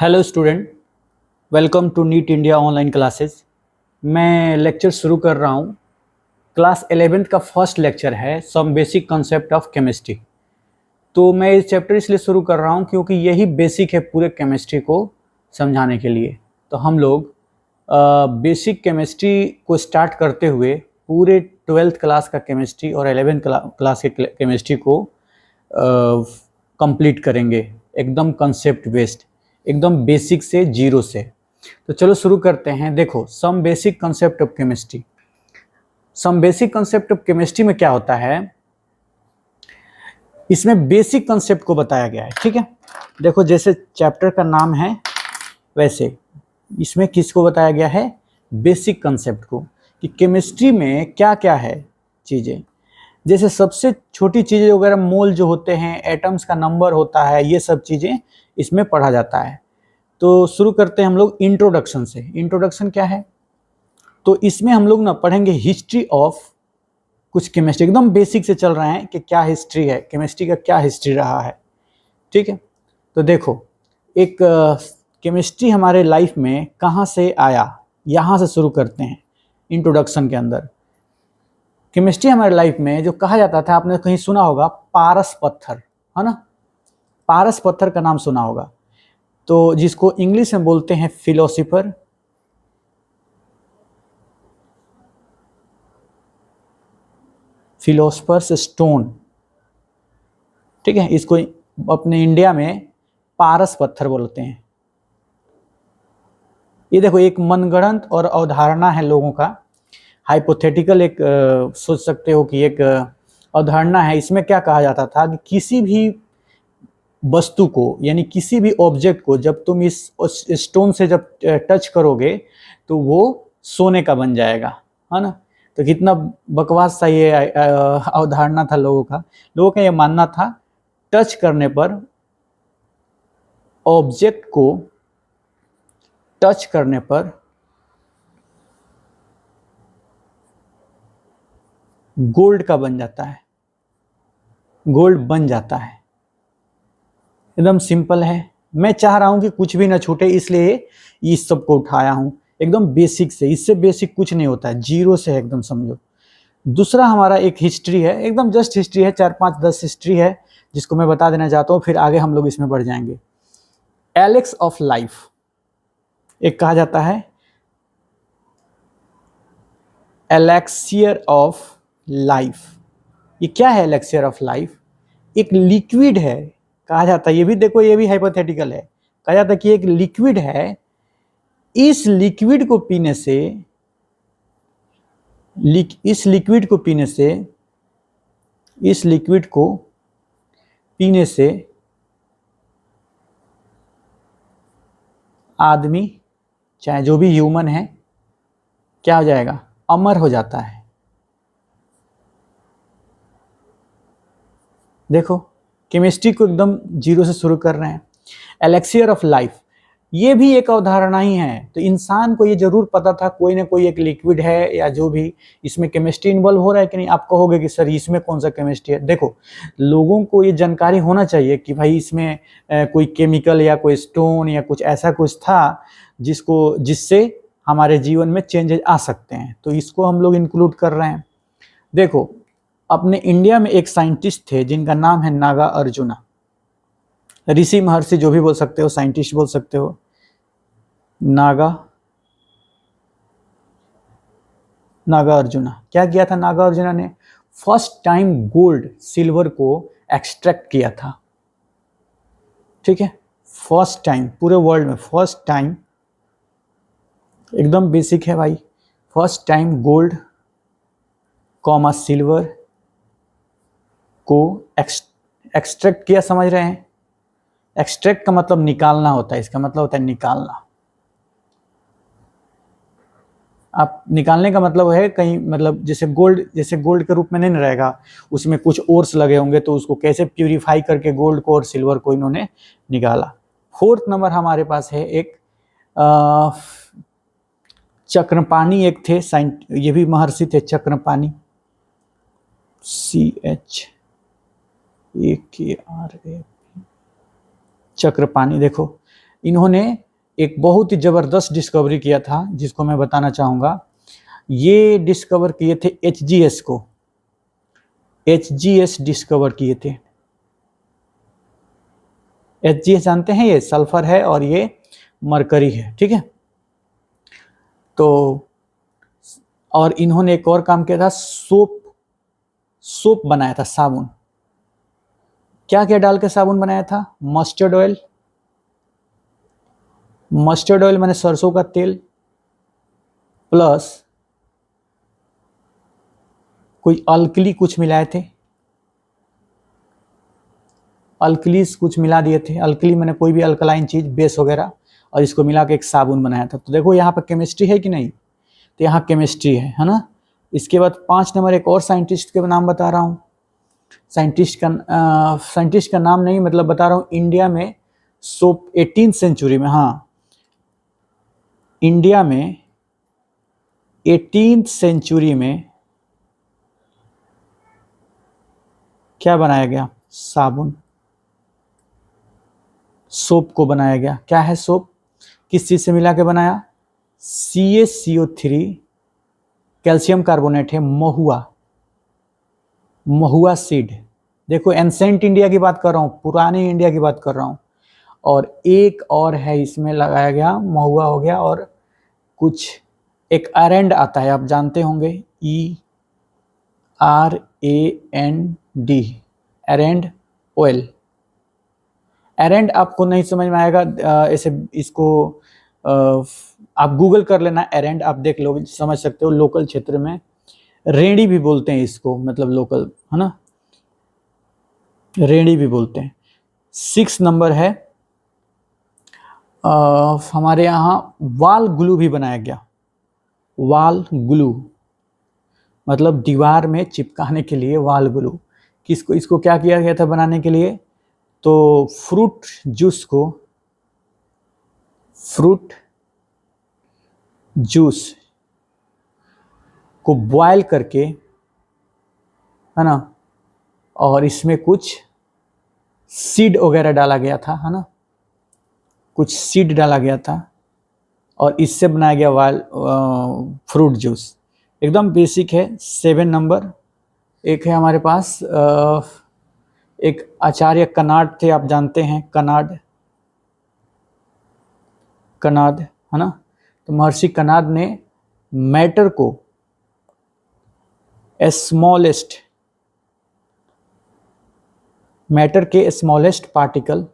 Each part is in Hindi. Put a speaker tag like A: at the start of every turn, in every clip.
A: Hello student, welcome to NEET India online classes. मैं लेक्चर शुरू कर रहा हूँ। क्लास 11th का फर्स्ट लेक्चर है some basic concept of chemistry. तो मैं इस चैप्टर इसलिए शुरू कर रहा हूँ क्योंकि यही बेसिक है पूरे केमिस्ट्री को समझाने के लिए। तो हम लोग बेसिक केमिस्ट्री को स्टार्ट करते हुए पूरे 12th क्लास का केमिस्ट्री और 11th क्लास के केमिस्ट्री को कंप्लीट करेंगे, एकदम कंसेप्ट बेस्ड, एकदम बेसिक से जीरो से। तो चलो शुरू करते हैं। देखो, some basic concept of chemistry. Some basic concept of chemistry में क्या होता है, इसमें बेसिक कंसेप्ट को बताया गया है। ठीक है, देखो जैसे चैप्टर का नाम है वैसे इसमें किसको बताया गया है, बेसिक कंसेप्ट को, कि केमिस्ट्री में क्या क्या है चीज़ें। जैसे सबसे छोटी चीज़ें वगैरह, मोल जो होते हैं, एटम्स का नंबर होता है, ये सब चीज़ें इसमें पढ़ा जाता है। तो शुरू करते हैं हम लोग इंट्रोडक्शन से। इंट्रोडक्शन क्या है, तो इसमें हम लोग ना पढ़ेंगे हिस्ट्री ऑफ कुछ केमिस्ट्री, एकदम बेसिक से चल रहे हैं कि क्या हिस्ट्री है, केमिस्ट्री का क्या हिस्ट्री रहा है। ठीक है, तो देखो एक केमिस्ट्री हमारे लाइफ में कहाँ से आया, यहाँ से शुरू करते हैं। इंट्रोडक्शन के अंदर केमिस्ट्री हमारे लाइफ में जो कहा जाता था, आपने कहीं सुना होगा पारस पत्थर, है ना। पारस पत्थर का नाम सुना होगा, तो जिसको इंग्लिश में बोलते हैं फिलोसोफर, फिलोसफर्स स्टोन। ठीक है, इसको अपने इंडिया में पारस पत्थर बोलते हैं। ये देखो एक मनगढ़ंत और अवधारणा है लोगों का, हाइपोथेटिकल एक सोच सकते हो कि एक अवधारणा है। इसमें क्या कहा जाता था कि किसी भी वस्तु को, यानी किसी भी ऑब्जेक्ट को जब तुम इस स्टोन से जब टच करोगे तो वो सोने का बन जाएगा, है ना। तो कितना बकवास सा ये अवधारणा था लोगों का ये मानना था, टच करने पर, ऑब्जेक्ट को टच करने पर गोल्ड का बन जाता है, गोल्ड बन जाता है। एकदम सिंपल है। मैं चाह रहा हूं कि कुछ भी ना छूटे, इसलिए इस सब को उठाया हूं, एकदम बेसिक से। इससे बेसिक कुछ नहीं होता है, जीरो से है, एकदम समझो। दूसरा हमारा एक हिस्ट्री है, एकदम जस्ट हिस्ट्री है, 4-5-10 हिस्ट्री है, जिसको मैं बता देना चाहता हूँ, फिर आगे हम लोग इसमें बढ़ जाएंगे। एलेक्स ऑफ लाइफ एक कहा जाता है, एलेक्सियर ऑफ लाइफ। ये क्या है एलेक्सियर ऑफ लाइफ? एक लिक्विड है कहा जाता है, ये भी देखो, ये भी हाइपोथेटिकल है। कहा जाता है कि एक लिक्विड है, इस लिक्विड को पीने से, इस लिक्विड को पीने से, इस लिक्विड को पीने से आदमी, चाहे जो भी ह्यूमन है, क्या हो जाएगा, अमर हो जाता है। देखो केमिस्ट्री को एकदम जीरो से शुरू कर रहे हैं। एलेक्सियर ऑफ लाइफ ये भी एक अवधारणा ही है। तो इंसान को ये जरूर पता था कोई ना कोई एक लिक्विड है, या जो भी इसमें केमिस्ट्री इन्वॉल्व हो रहा है कि नहीं। आप कहोगे कि सर इसमें कौन सा केमिस्ट्री है। देखो, लोगों को ये जानकारी होना चाहिए कि भाई इसमें कोई केमिकल या कोई स्टोन या कुछ ऐसा कुछ था जिससे हमारे जीवन में चेंजेस आ सकते हैं, तो इसको हम लोग इंक्लूड कर रहे हैं। देखो, अपने इंडिया में एक साइंटिस्ट थे जिनका नाम है नागा अर्जुना, ऋषि महर्षि जो भी बोल सकते हो, साइंटिस्ट बोल सकते हो। नागा अर्जुना क्या किया था? नागा अर्जुना ने फर्स्ट टाइम गोल्ड सिल्वर को एक्सट्रैक्ट किया था। ठीक है, फर्स्ट टाइम पूरे वर्ल्ड में, फर्स्ट टाइम, एकदम बेसिक है भाई। First time gold comma silver को एक्सट्रैक्ट किया, समझ रहे हैं। एक्सट्रैक्ट का मतलब निकालना होता है, इसका मतलब होता है निकालना। आप निकालने का मतलब है कहीं, मतलब जैसे गोल्ड के रूप में नहीं रहेगा, उसमें कुछ ओर्स लगे होंगे, तो उसको कैसे प्यूरिफाई करके गोल्ड को और सिल्वर को इन्होंने निकाला। 4th नंबर हमारे पास है एक चक्रपाणी, एक थे ये भी महर्षि थे, चक्रपाणी, CHAKRA, चक्रपाणी। देखो इन्होंने एक बहुत ही ज़बरदस्त डिस्कवरी किया था जिसको मैं बताना चाहूँगा। ये डिस्कवर किए थे HGS को, HGS डिस्कवर किए थे। HGS जानते हैं, ये सल्फर है और ये मरकरी है, ठीक है। तो और इन्होंने एक और काम किया था, सोप बनाया था, साबुन। क्या क्या डाल के साबुन बनाया था? मस्टर्ड ऑयल, मस्टर्ड ऑयल माने सरसों का तेल, प्लस कोई अल्कली कुछ मिलाए थे, अल्कलीस कुछ मिला दिए थे। अल्कली मैंने कोई भी अल्कलाइन चीज, बेस वगैरह, और इसको मिला के एक साबुन बनाया था। तो देखो यहाँ पर केमिस्ट्री है कि नहीं? तो यहाँ केमिस्ट्री है ना। इसके बाद 5 नंबर एक और साइंटिस्ट के नाम बता रहा हूँ। साइंटिस्ट का नाम नहीं, मतलब बता रहा हूँ इंडिया में सोप 18वीं सेंचुरी में, हाँ इंडिया में 18वीं सेंचुरी में क्या बनाया गया? साबुन, सोप को बनाया गया। क्या है सोप? किस चीज से मिला के बनाया? CaCO3, कैल्शियम कार्बोनेट है, महुआ, महुआ सीड। देखो एंसेंट इंडिया की बात कर रहा हूँ, पुराने इंडिया की बात कर रहा हूँ। और एक और है इसमें लगाया गया, महुआ हो गया, और कुछ एक अरेंड आता है, आप जानते होंगे, ERAND, अरेंड ऑयल। अरेंड आपको नहीं समझ में आएगा ऐसे, इसको आप गूगल कर लेना, अरेंड आप देख लो, समझ सकते हो। लोकल क्षेत्र में रेड़ी भी बोलते हैं इसको, मतलब लोकल, है ना, रेड़ी भी बोलते हैं। 6 नंबर है, हमारे यहाँ वाल ग्लू भी बनाया गया। वाल ग्लू मतलब दीवार में चिपकाने के लिए वाल ग्लू। किसको, इसको क्या किया गया था बनाने के लिए? तो फ्रूट जूस को बॉयल करके, है ना, और इसमें कुछ सीड वगैरह डाला गया था, है ना, कुछ सीड डाला गया था, और इससे बनाया गया फ्रूट जूस। एकदम बेसिक है। 7 नंबर एक है हमारे पास, एक आचार्य कनाड थे, आप जानते हैं कनाद, है ना। तो महर्षि कनाद ने मैटर को मैटर के स्मॉलेस्ट पार्टिकल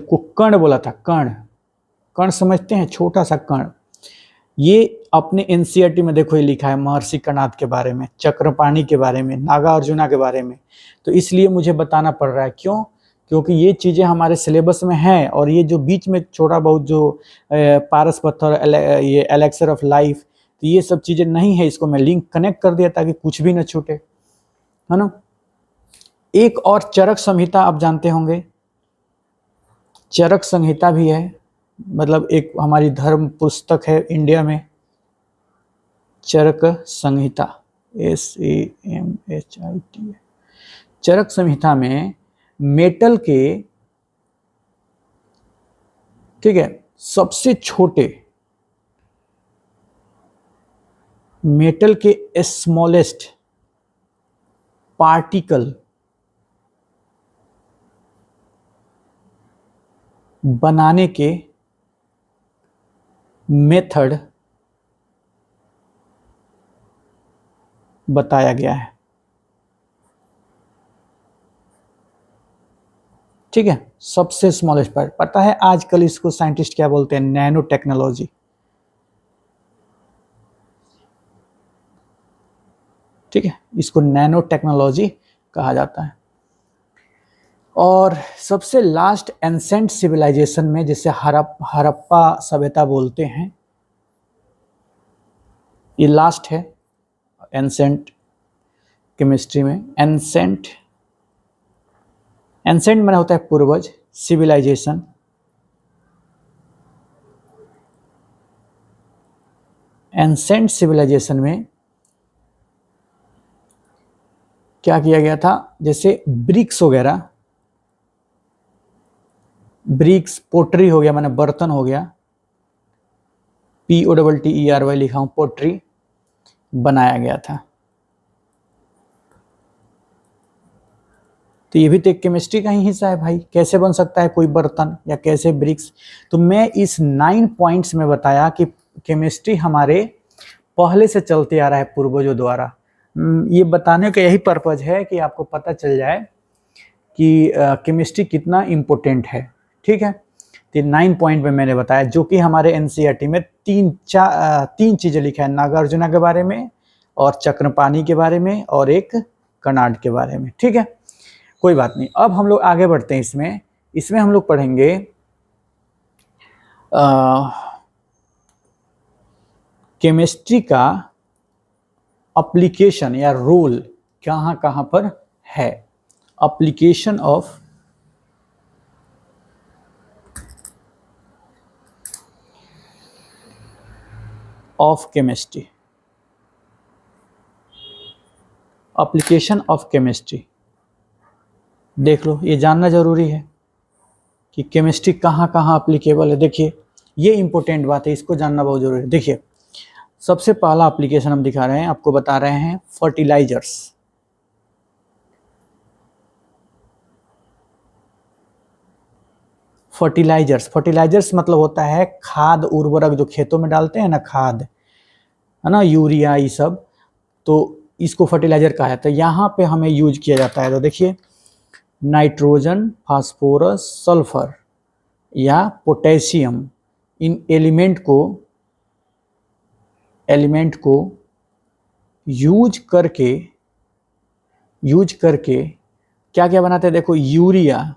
A: को कण बोला था। कण समझते हैं, छोटा सा कण। ये अपने NCERT में देखो, ये लिखा है महर्षि कनाद के बारे में, चक्रपाणी के बारे में, नागार्जुना के बारे में। तो इसलिए मुझे बताना पड़ रहा है। क्यों? क्योंकि ये चीज़ें हमारे सिलेबस में हैं, और ये जो बीच में छोटा बहुत जो पारस पत्थर, ये एलेक्सर ऑफ लाइफ, तो ये सब चीज़ें नहीं है। इसको मैं लिंक कनेक्ट कर दिया ताकि कुछ भी न छूटे, है ना। एक और चरक संहिता आप जानते होंगे, चरक संहिता भी है, मतलब एक हमारी धर्म पुस्तक है इंडिया में, चरक संहिता, SAMHIT। चरक संहिता में मेटल के, ठीक है, सबसे छोटे, मेटल के स्मॉलेस्ट पार्टिकल बनाने के मेथड बताया गया है, ठीक है। सबसे स्मॉलेस्ट पार्ट, पता है आजकल इसको साइंटिस्ट क्या बोलते हैं? नैनो टेक्नोलॉजी, ठीक है, इसको नैनो टेक्नोलॉजी कहा जाता है। और सबसे लास्ट एंसेंट सिविलाइजेशन में, जिसे हड़प्पा सभ्यता बोलते हैं, ये लास्ट है एंसेंट केमिस्ट्री में। एंसेंट माने होता है पूर्वज, सिविलाइजेशन। एंसेंट सिविलाइजेशन में क्या किया गया था? जैसे ब्रिक्स वगैरह, ब्रिक्स, पोट्री हो गया, मैंने बर्तन हो गया, POTTERY लिखा हूं, पोट्री बनाया गया था। तो ये भी तो एक केमिस्ट्री का ही हिस्सा है भाई, कैसे बन सकता है कोई बर्तन या कैसे ब्रिक्स। तो मैं इस 9 पॉइंट्स में बताया कि केमिस्ट्री हमारे पहले से चलते आ रहा है पूर्वजों द्वारा। ये बताने का यही पर्पज है कि आपको पता चल जाए कि केमिस्ट्री कितना इम्पोर्टेंट है। ठीक है, तो 9 पॉइंट में मैंने बताया, जो कि हमारे NCERT में तीन चीज़ें लिखा है, नागार्जुना के बारे में और चक्रपाणी के बारे में और एक कर्नाड के बारे में। ठीक है, कोई बात नहीं। अब हम लोग आगे बढ़ते हैं। इसमें हम लोग पढ़ेंगे केमिस्ट्री का एप्लीकेशन या रोल कहाँ कहाँ पर है। Application of chemistry, application of chemistry देख लो, ये जानना जरूरी है कि केमिस्ट्री कहाँ कहाँ एप्लीकेबल है। देखिए, ये इंपॉर्टेंट बात है, इसको जानना बहुत जरूरी है। देखिए, सबसे पहला एप्लीकेशन हम दिखा रहे हैं, आपको बता रहे हैं फर्टिलाइजर्स। फर्टिलाइजर्स मतलब होता है खाद, उर्वरक जो खेतों में डालते हैं ना, खाद है ना, यूरिया, ये सब, तो इसको फर्टिलाइजर कहा जाता है। यहाँ पे हमें यूज किया जाता है, तो देखिए, नाइट्रोजन, फास्फोरस, सल्फर या पोटेशियम, इन एलिमेंट को यूज करके क्या क्या बनाते हैं। देखो, यूरिया,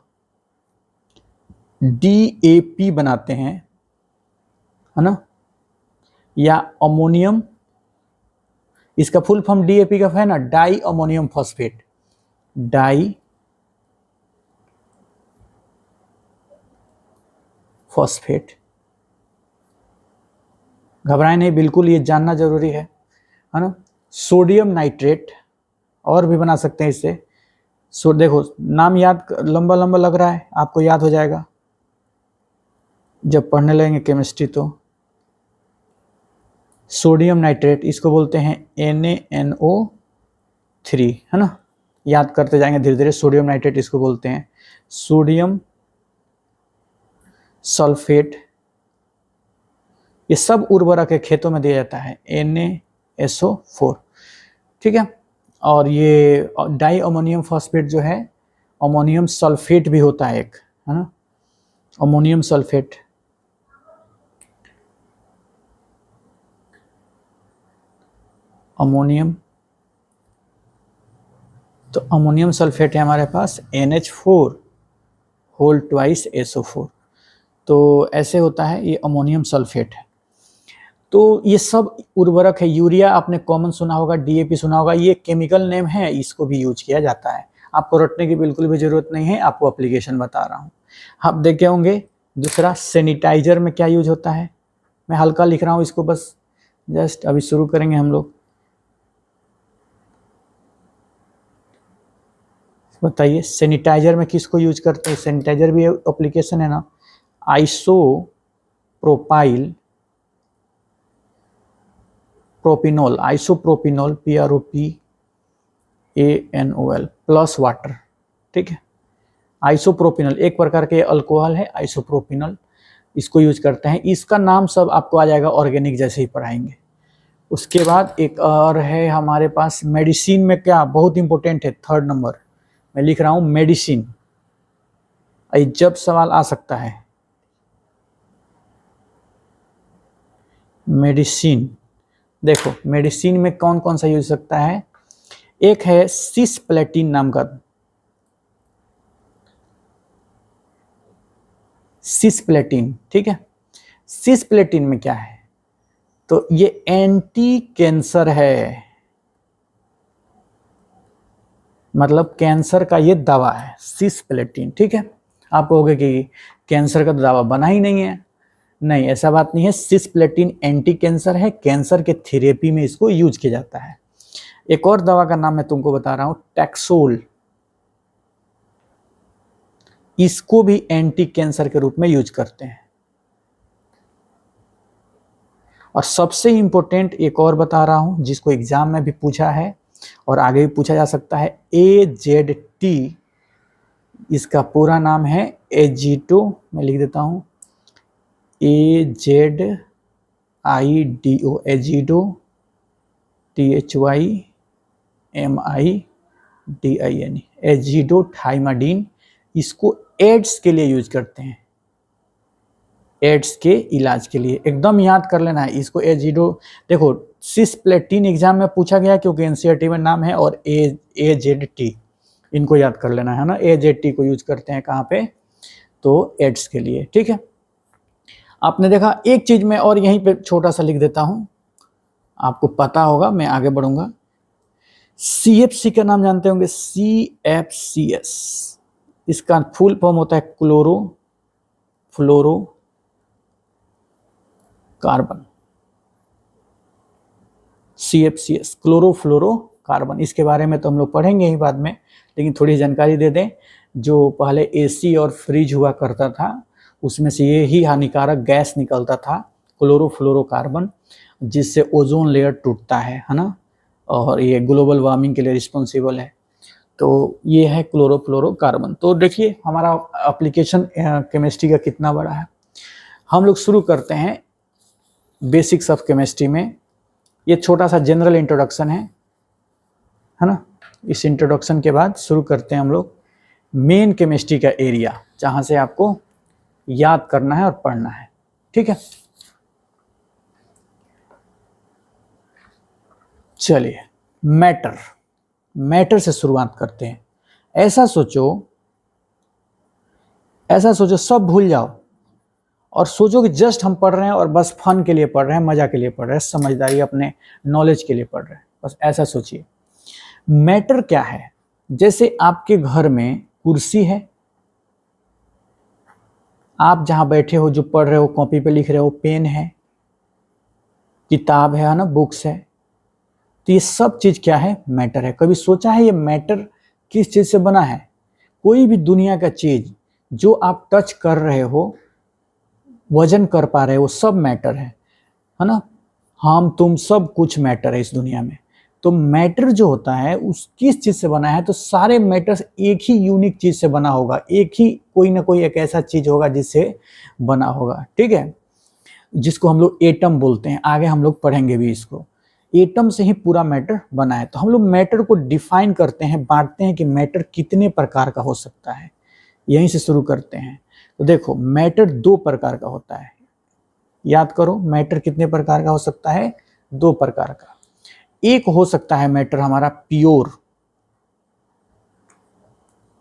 A: DAP बनाते हैं, है ना, या अमोनियम, इसका फुल फॉर्म DAP का है ना, di ammonium phosphate, di phosphate. घबराए नहीं, बिल्कुल ये जानना जरूरी है ना। सोडियम नाइट्रेट, और भी बना सकते हैं इससे। देखो, नाम याद, लंबा लंबा लग रहा है, आपको याद हो जाएगा जब पढ़ने लगेंगे केमिस्ट्री। तो सोडियम नाइट्रेट, इसको बोलते हैं NaNO3, है ना, याद करते जाएंगे धीरे धीरे। सोडियम नाइट्रेट इसको बोलते हैं। सोडियम सल्फेट, ये सब उर्वरक है, खेतों में दिया जाता है, NaSO4। ठीक है, और ये डाई अमोनियम फॉस्फेट जो है, अमोनियम सल्फेट भी होता है एक, है ना, अमोनियम सल्फेट। अमोनियम, तो अमोनियम सल्फेट है हमारे पास NH4 होल ट्वाइस SO4, तो ऐसे होता है, ये अमोनियम सल्फेट है। तो ये सब उर्वरक है। यूरिया आपने कॉमन सुना होगा, DAP सुना होगा, ये केमिकल नेम है, इसको भी यूज किया जाता है। आपको रटने की बिल्कुल भी जरूरत नहीं है, आपको एप्लीकेशन बता रहा हूँ। आप देखे होंगे। दूसरा, सैनिटाइजर में क्या यूज होता है, मैं हल्का लिख रहा हूँ इसको, बस जस्ट अभी शुरू करेंगे हम लोग। बताइए, सैनिटाइजर में किसको यूज करते हैं। सैनिटाइजर भी एप्लीकेशन है ना। Isopropyl propanol, isopropanol PROPANOL plus water. ठीक है, आइसोप्रोपिनोल एक प्रकार के अल्कोहल है, आइसोप्रोपिनोल, इसको यूज करते हैं। इसका नाम सब आपको आ जाएगा ऑर्गेनिक जैसे ही पढ़ाएंगे। उसके बाद एक और है हमारे पास मेडिसिन में, क्या बहुत इंपॉर्टेंट है, 3rd नंबर मैं लिख रहा हूं, मेडिसिन। जब सवाल आ सकता है, मेडिसिन। देखो, मेडिसिन में कौन कौन सा यूज सकता है। एक है सिस्प्लेटिन नाम का, सिस्प्लेटिन। ठीक है, सिस्प्लेटिन में क्या है, तो ये एंटी कैंसर है, मतलब कैंसर का ये दवा है, सिस्प्लेटिन। ठीक है, आप कहोगे कि कैंसर का दवा बना ही नहीं है, नहीं, ऐसा बात नहीं है। सिस्प्लेटिन एंटी कैंसर है, कैंसर के थेरेपी में इसको यूज किया जाता है। एक और दवा का नाम मैं तुमको बता रहा हूं, टैक्सोल। इसको भी एंटी कैंसर के रूप में यूज करते हैं। और सबसे इंपॉर्टेंट एक और बता रहा हूं, जिसको एग्जाम में भी पूछा है और आगे भी पूछा जा सकता है, AZT, इसका पूरा नाम है एजिडो, मैं लिख देता हूं AZIDO, एजिडो, THYMIDIN, एजिडोथाइमाडिन। इसको एड्स के लिए यूज करते हैं, एड्स के इलाज के लिए, एकदम याद कर लेना है इसको। एजिडो, देखो सिस्प्लेटिन एग्जाम में पूछा गया क्योंकि एनसीईआरटी में नाम है, और AZT इनको याद कर लेना है ना। AZT को यूज करते हैं कहाँ पे, तो एड्स के लिए, ठीक है। आपने देखा एक चीज में और यहीं पे छोटा सा लिख देता हूं, आपको पता होगा, मैं आगे बढ़ूंगा। CFC का नाम जानते होंगे, CFCS, इसका फुल फॉर्म होता है क्लोरो फ्लोरो कार्बन, CFCS, क्लोरोफ्लोरो कार्बन। इसके बारे में तो हम लोग पढ़ेंगे ही बाद में, लेकिन थोड़ी जानकारी दे दें। जो पहले AC और फ्रिज हुआ करता था, उसमें से ये ही हानिकारक गैस निकलता था, क्लोरोफ्लोरोकार्बन, जिससे ओजोन लेयर टूटता है ना, और ये ग्लोबल वार्मिंग के लिए रिस्पॉन्सिबल है। तो ये है क्लोरोफ्लोरोकार्बन। तो देखिए हमारा एप्लीकेशन केमिस्ट्री का कितना बड़ा है। हम लोग शुरू करते हैं बेसिक्स ऑफ केमिस्ट्री में। ये छोटा सा जनरल इंट्रोडक्शन है ना। इस इंट्रोडक्शन के बाद शुरू करते हैं हम लोग मेन केमिस्ट्री का एरिया, जहां से आपको याद करना है और पढ़ना है, ठीक है। चलिए मैटर से शुरुआत करते हैं। ऐसा सोचो सब भूल जाओ और सोचो कि जस्ट हम पढ़ रहे हैं और बस फन के लिए पढ़ रहे हैं, मजा के लिए पढ़ रहे हैं, समझदारी अपने नॉलेज के लिए पढ़ रहे हैं, बस ऐसा सोचिए। मैटर क्या है? जैसे आपके घर में कुर्सी है, आप जहां बैठे हो, जो पढ़ रहे हो, कॉपी पे लिख रहे हो, पेन है, किताब है ना, बुक्स है, तो ये सब चीज क्या है? मैटर है। कभी सोचा है ये मैटर किस चीज से बना है? कोई भी दुनिया का चीज जो आप टच कर रहे हो, वजन कर पा रहे हो, सब मैटर है ना। हम तुम सब कुछ मैटर है इस दुनिया में। तो मैटर जो होता है उस किस चीज से बना है? तो सारे मैटर्स एक ही यूनिक चीज से बना होगा, एक ही कोई ना कोई एक ऐसा चीज होगा जिससे बना होगा, ठीक है, जिसको हम लोग एटम बोलते हैं। आगे हम लोग पढ़ेंगे भी इसको। एटम से ही पूरा मैटर बना है। तो हम लोग मैटर को डिफाइन करते हैं, बांटते हैं कि मैटर कितने प्रकार का हो सकता है। यहीं से शुरू करते हैं। तो देखो मैटर 2 प्रकार का होता है। याद करो मैटर कितने प्रकार का हो सकता है? 2 प्रकार का। एक हो सकता है मैटर हमारा प्योर,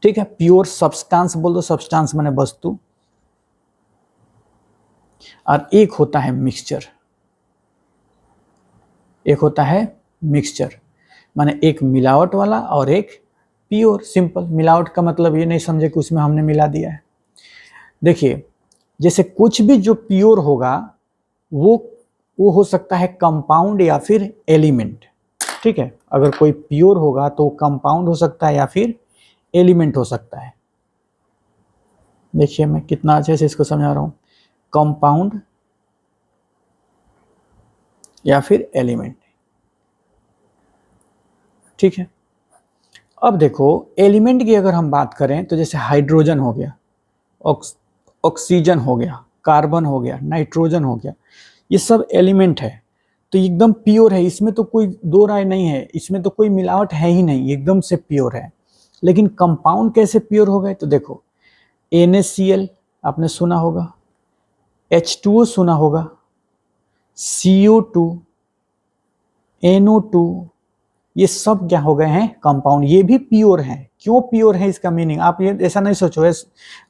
A: ठीक है, प्योर सब्सटेंस बोल दो, सब्सटेंस माने वस्तु। और एक होता है मिक्सचर, एक होता है मिक्सचर, माने एक मिलावट वाला और एक प्योर। सिंपल। मिलावट का मतलब ये नहीं समझे कि उसमें हमने मिला दिया है। देखिए जैसे कुछ भी जो प्योर होगा वो हो सकता है कंपाउंड या फिर एलिमेंट, ठीक है। अगर कोई प्योर होगा तो कंपाउंड हो सकता है या फिर एलिमेंट हो सकता है। देखिए मैं कितना अच्छे से इसको समझा रहा हूं, कंपाउंड या फिर एलिमेंट, ठीक है। अब देखो एलिमेंट की अगर हम बात करें तो जैसे हाइड्रोजन हो गया, ऑक्सीजन हो गया, कार्बन हो गया, नाइट्रोजन हो गया, ये सब एलिमेंट है। तो एकदम प्योर है, इसमें तो कोई दो राय नहीं है, इसमें तो कोई मिलावट है ही नहीं, एकदम से प्योर है। लेकिन कंपाउंड कैसे प्योर हो गए? तो देखो NaCl आपने सुना होगा, H2O सुना होगा, CO2, NO2, ये सब क्या हो गए हैं? कंपाउंड। ये भी प्योर है। क्यों प्योर है? इसका मीनिंग आप ये ऐसा नहीं सोचो,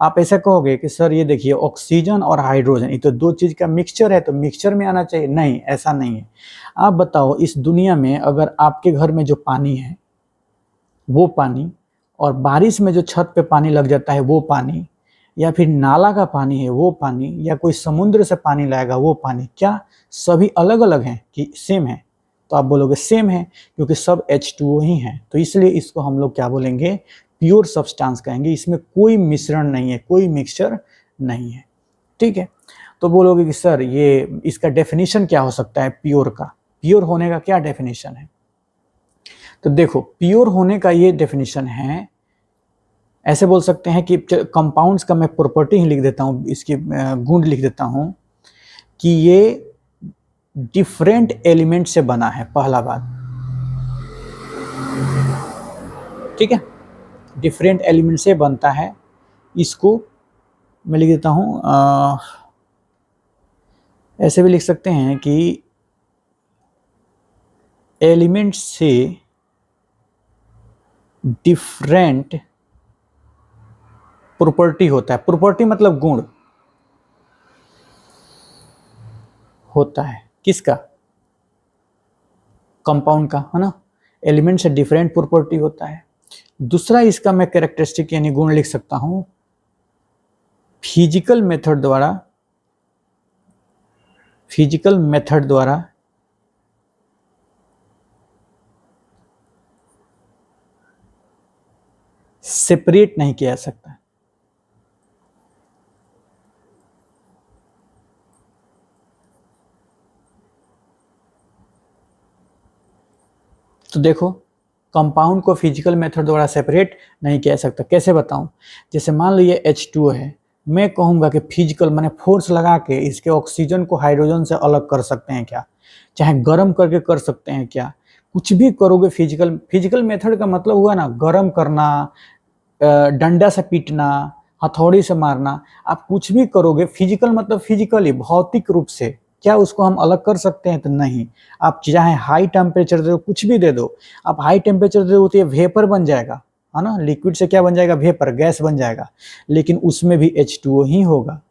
A: आप ऐसा कहोगे कि सर ये देखिए ऑक्सीजन और हाइड्रोजन ये तो 2 चीज का मिक्सचर है, तो मिक्सचर में आना चाहिए। नहीं, ऐसा नहीं है। आप बताओ इस दुनिया में अगर आपके घर में जो पानी है वो पानी, और बारिश में जो छत पे पानी लग जाता है वो पानी, या फिर नाला का पानी है वो पानी, या कोई समुद्र से पानी लाएगा वो पानी, क्या सभी अलग अलग हैं कि सेम है? तो आप बोलोगे सेम है, क्योंकि सब H2O ही है। तो इसलिए इसको हम लोग क्या बोलेंगे? प्योर सब्सटेंस कहेंगे, इसमें कोई मिश्रण नहीं है, कोई मिक्सचर नहीं है। ठीक है, तो बोलोगे कि सर ये इसका डेफिनेशन क्या हो सकता है प्योर का, प्योर होने का क्या डेफिनेशन है? तो देखो प्योर होने का ये डेफिनेशन है, ऐसे बोल सकते हैं कि कंपाउंड्स का मैं प्रॉपर्टी ही लिख देता हूँ, इसकी गुण लिख देता हूँ कि ये डिफरेंट एलिमेंट से बना है, पहला बात। ठीक है, डिफरेंट एलिमेंट से बनता है, इसको मैं लिख देता हूँ, ऐसे भी लिख सकते हैं कि एलिमेंट से डिफरेंट प्रॉपर्टी होता है, प्रॉपर्टी मतलब गुण होता है, किसका? कंपाउंड का, है ना। एलिमेंट से डिफरेंट प्रॉपर्टी होता है। दूसरा इसका मैं कैरेक्टरिस्टिक यानी गुण लिख सकता हूं, फिजिकल मेथड द्वारा सेपरेट नहीं किया जा सकता। तो देखो कंपाउंड को फिजिकल मेथड द्वारा सेपरेट नहीं किया जा सकता। कैसे बताऊं? जैसे मान लो ये H2O है, मैं कहूंगा कि फिजिकल माने फोर्स लगा के इसके ऑक्सीजन को हाइड्रोजन से अलग कर सकते हैं क्या, चाहे गर्म करके कर सकते हैं क्या, कुछ भी करोगे फिजिकल मेथड का मतलब हुआ ना गर्म करना, डंडा से पीटना, हथौड़ी से मारना, आप कुछ भी करोगे फिजिकल मतलब फिजिकली भौतिक रूप से, क्या उसको हम अलग कर सकते हैं? तो नहीं। आप चाहे हाई टेम्परेचर दे दो, कुछ भी दे दो, आप हाई टेम्परेचर दे दो तो ये वेपर बन जाएगा, है ना, लिक्विड से क्या बन जाएगा? वेपर, गैस बन जाएगा, लेकिन उसमें भी H2O ही होगा।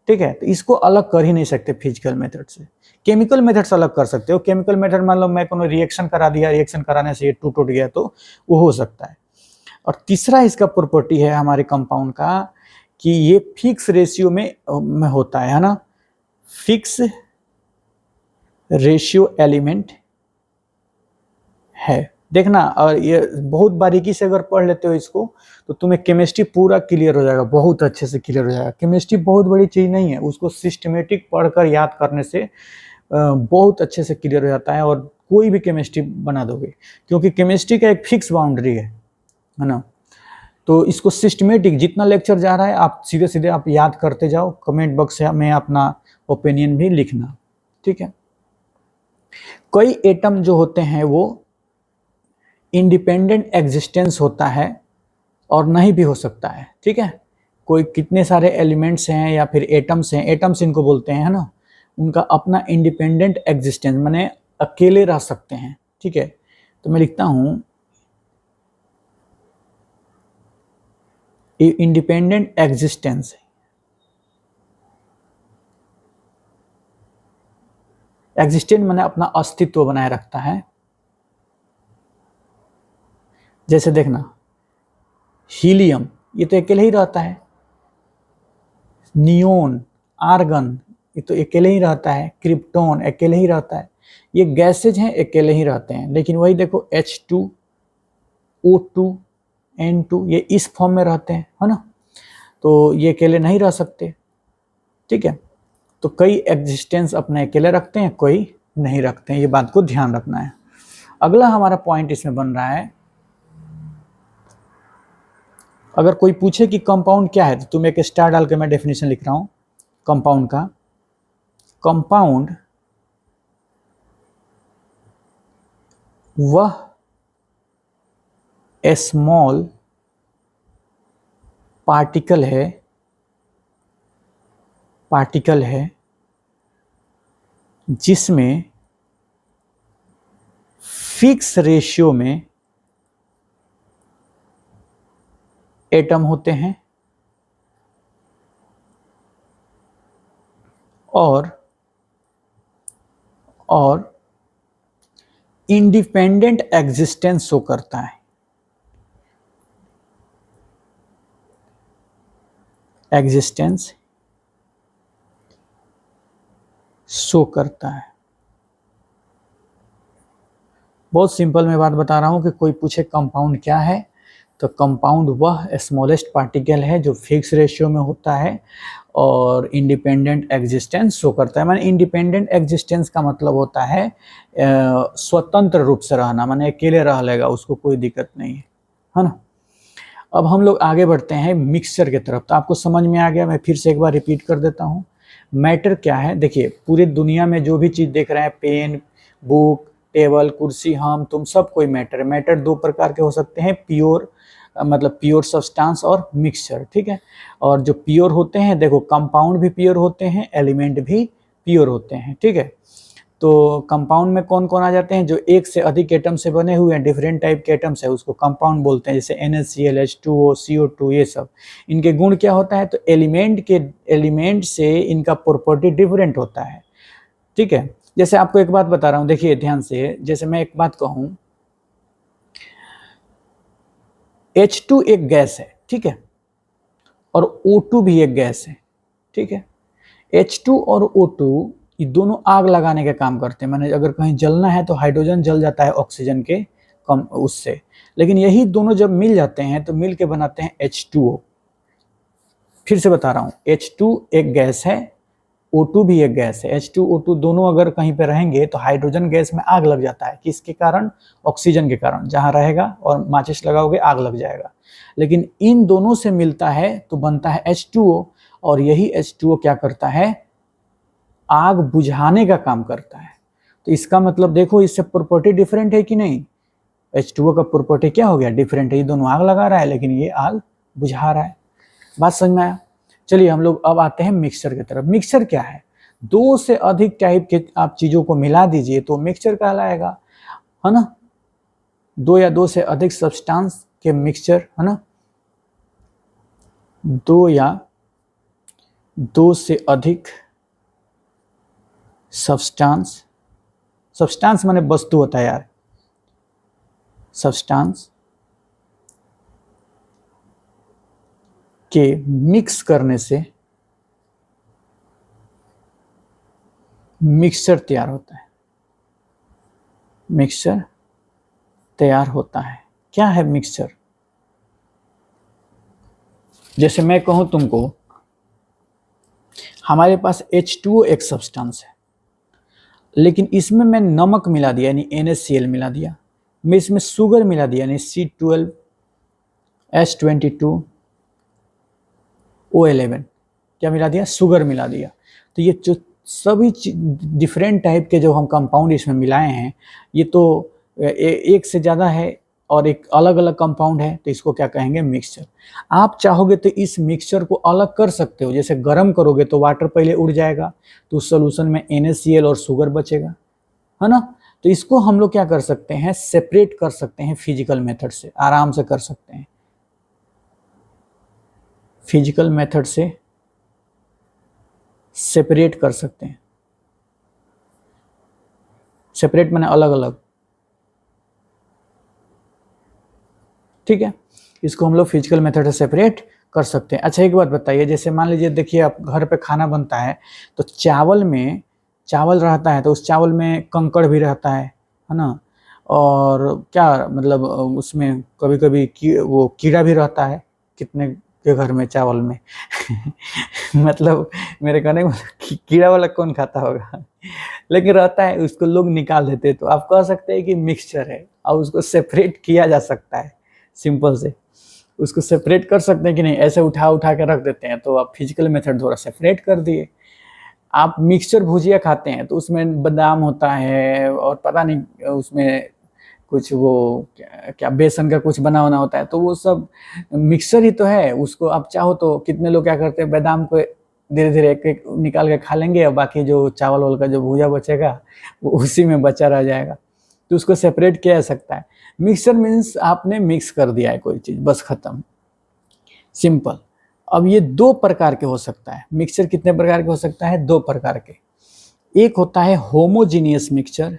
A: ठीक है, तो इसको अलग कर ही नहीं सकते फिजिकल मेथड से। केमिकल मेथड से अलग कर सकते हो। केमिकल मेथड मान लो मैं कोनो रिएक्शन करा दिया, रिएक्शन कराने से ये टूट गया तो वो हो सकता है। और तीसरा इसका प्रॉपर्टी है हमारे कंपाउंड का कि ये फिक्स रेशियो में होता है ना, फिक्स रेशियो एलिमेंट है। देखना, और ये बहुत बारीकी से अगर पढ़ लेते हो इसको तो तुम्हें केमिस्ट्री पूरा क्लियर हो जाएगा, बहुत अच्छे से क्लियर हो जाएगा। केमिस्ट्री बहुत बड़ी चीज नहीं है, उसको सिस्टमेटिक पढ़कर याद करने से बहुत अच्छे से क्लियर हो जाता है और कोई भी केमिस्ट्री बना दोगे, क्योंकि केमिस्ट्री का एक फिक्स बाउंड्री है ना। तो इसको सिस्टमेटिक जितना लेक्चर जा रहा है आप सीधे सीधे आप याद करते जाओ, कमेंट बॉक्स में अपना ओपिनियन भी लिखना। ठीक है, कई एटम जो होते हैं वो इंडिपेंडेंट एग्जिस्टेंस होता है और नहीं भी हो सकता है। ठीक है, कोई कितने सारे एलिमेंट्स हैं या फिर एटम्स हैं, एटम्स इनको बोलते हैं, है ना, उनका अपना इंडिपेंडेंट एग्जिस्टेंस माने अकेले रह सकते हैं। ठीक है, तो मैं लिखता हूं इंडिपेंडेंट एग्जिस्टेंस, एग्जिस्टेंस माने अपना अस्तित्व बनाए रखता है। जैसे देखना हीलियम ये तो अकेले ही रहता है, नियोन, आर्गन ये तो अकेले ही रहता है, क्रिप्टॉन अकेले ही रहता है, ये गैसेज हैं अकेले ही रहते हैं। लेकिन वही देखो H2, O2, N2 ये इस फॉर्म में रहते हैं, है ना, तो ये अकेले नहीं रह सकते। ठीक है, तो कई एग्जिस्टेंस अपने अकेले रखते हैं, कोई नहीं रखते हैं, ये बात को ध्यान रखना है। अगला हमारा पॉइंट इसमें बन रहा है, अगर कोई पूछे कि कंपाउंड क्या है तो तुम एक स्टार डाल के मैं डेफिनेशन लिख रहा हूं कंपाउंड का। कंपाउंड वह स्मॉल पार्टिकल है जिसमें फिक्स रेशियो में एटम होते हैं और इंडिपेंडेंट एग्जिस्टेंस शो करता है, एग्जिस्टेंस शो करता है। बहुत सिंपल मैं बात बता रहा हूं कि कोई पूछे कंपाउंड क्या है तो कंपाउंड वह स्मॉलेस्ट पार्टिकल है जो फिक्स रेशियो में होता है और इंडिपेंडेंट एग्जिस्टेंस शो करता है। माने इंडिपेंडेंट एग्जिस्टेंस का मतलब होता है स्वतंत्र रूप से रहना, माने अकेले रह लेगा, उसको कोई दिक्कत नहीं है ना। अब हम लोग आगे बढ़ते हैं मिक्सचर की तरफ। तो आपको समझ में आ गया, मैं फिर से एक बार रिपीट कर देता हूँ। मैटर क्या है, देखिए पूरी दुनिया में जो भी चीज़ देख रहे हैं, पेन, बुक, टेबल, कुर्सी, हम तुम सब कोई मैटर है। मैटर दो प्रकार के हो सकते हैं, प्योर मतलब प्योर सब्सटेंस और मिक्सचर, ठीक है। और जो प्योर होते हैं, देखो कंपाउंड भी प्योर होते हैं, एलिमेंट भी प्योर होते हैं, ठीक है। तो कंपाउंड में कौन कौन आ जाते हैं, जो एक से अधिक एटम से बने हुए हैं, डिफरेंट टाइप के एटम्स है, उसको कंपाउंड बोलते हैं, जैसे NaCl, H2O, CO2, ये सब। इनके गुण क्या होता है, तो एलिमेंट से इनका प्रॉपर्टी डिफरेंट होता है, ठीक है। जैसे आपको एक बात बता रहा हूँ, देखिए ध्यान से, जैसे मैं एक बात कहूँ, H2 एक गैस है, ठीक है, और O2 भी एक गैस है, ठीक है। H2 और O2 ये दोनों आग लगाने का काम करते हैं, माने अगर कहीं जलना है तो हाइड्रोजन जल जाता है ऑक्सीजन के कम उससे, लेकिन यही दोनों जब मिल जाते हैं तो मिल के बनाते हैं H2O। फिर से बता रहा हूँ, H2 एक गैस है, O2 भी एक गैस है। H2 O2 दोनों अगर कहीं पे रहेंगे तो हाइड्रोजन गैस में आग लग जाता है, किसके कारण, ऑक्सीजन के कारण, जहां रहेगा और माचिस लगाओगे आग लग जाएगा। लेकिन इन दोनों से मिलता है तो बनता है H2O, और यही H2O क्या करता है, आग बुझाने का काम करता है। तो इसका मतलब देखो, इससे प्रॉपर्टी डिफरेंट है कि नहीं, H2O का प्रॉपर्टी क्या हो गया, डिफरेंट है। ये दोनों आग लगा रहा है लेकिन ये आग बुझा रहा है। बात समझ में आया। चलिए हम लोग अब आते हैं मिक्सचर की तरफ। मिक्सचर क्या है, दो से अधिक टाइप के आप चीजों को मिला दीजिए तो मिक्सचर कहलाएगा, है ना। दो या दो से अधिक सब्सटेंस के मिक्सचर, है ना, दो से अधिक सब्सटेंस माने वस्तु होता है यार, सब्सटेंस के मिक्स करने से मिक्सचर तैयार होता है। मिक्सचर तैयार होता है। क्या है मिक्सचर, जैसे मैं कहूं तुमको, हमारे पास H2O एक सब्सटेंस है, लेकिन इसमें मैं नमक मिला दिया यानी NaCl मिला दिया, मैं इसमें शुगर मिला दिया यानी C12H22O11, क्या मिला दिया, शुगर मिला दिया। तो ये जो सभी डिफरेंट टाइप के जो हम कंपाउंड इसमें मिलाए हैं, ये तो एक से ज़्यादा है और एक अलग अलग कंपाउंड है, तो इसको क्या कहेंगे, मिक्सचर। आप चाहोगे तो इस मिक्सचर को अलग कर सकते हो, जैसे गर्म करोगे तो वाटर पहले उड़ जाएगा, तो उस सोल्यूशन में NaCl और शुगर बचेगा, है ना। तो इसको हम लोग क्या कर सकते हैं, सेपरेट कर सकते हैं फिजिकल मेथड से, आराम से कर सकते हैं, फिजिकल मेथड से सेपरेट कर सकते हैं। सेपरेट माने अलग अलग, ठीक है। इसको हम लोग फिजिकल मेथड से सेपरेट कर सकते हैं। अच्छा एक बात बताइए, जैसे मान लीजिए, देखिए आप घर पे खाना बनता है तो चावल रहता है, तो उस चावल में कंकड़ भी रहता है ना, और क्या मतलब उसमें कभी कभी वो कीड़ा भी रहता है, कितने के घर में चावल में मतलब मेरे कहने में कीड़ा वाला कौन खाता होगा लेकिन रहता है, उसको लोग निकाल देते हैं। तो आप कह सकते हैं कि मिक्सचर है, और उसको सेपरेट किया जा सकता है, सिंपल से उसको सेपरेट कर सकते हैं कि नहीं, ऐसे उठा उठा के रख देते हैं, तो आप फिजिकल मेथड थोड़ा सेपरेट कर दिए। आप मिक्सचर भुजिया खाते हैं तो उसमें बादाम होता है और पता नहीं उसमें कुछ वो क्या बेसन का कुछ बना होना होता है, तो वो सब मिक्सचर ही तो है। उसको आप चाहो तो, कितने लोग क्या करते हैं, बादाम को धीरे धीरे एक एक निकाल के खा लेंगे और बाकी जो चावल वाल का जो भुजा बचेगा वो उसी में बचा रह जाएगा, तो उसको सेपरेट किया जा सकता है। मिक्सचर मीन्स आपने मिक्स कर दिया है कोई चीज़, बस खत्म, सिंपल। अब ये दो प्रकार के हो सकता है मिक्सचर, कितने प्रकार के हो सकता है, दो प्रकार के। एक होता है होमोजीनियस मिक्सचर,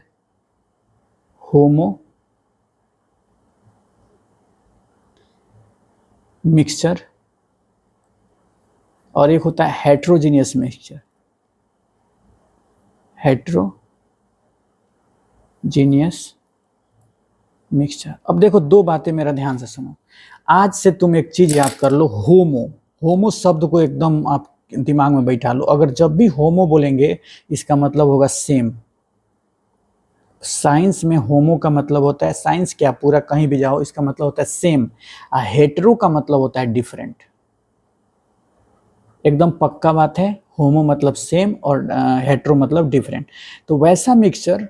A: मिक्सचर, और एक होता है हेट्रोजीनियस मिक्सचर, हेट्रोजीनियस मिक्सचर। अब देखो दो बातें मेरा ध्यान से सुनो। आज से तुम एक चीज याद कर लो, होमो। होमो शब्द को एकदम आप दिमाग में बैठा लो। अगर जब भी होमो बोलेंगे इसका मतलब होगा सेम। साइंस में होमो का मतलब होता है, साइंस क्या पूरा कहीं भी जाओ, इसका मतलब होता है सेम। हेटेरो का मतलब होता है डिफरेंट। एकदम पक्का बात है, होमो मतलब सेम और हेटेरो मतलब डिफरेंट। तो वैसा मिक्सचर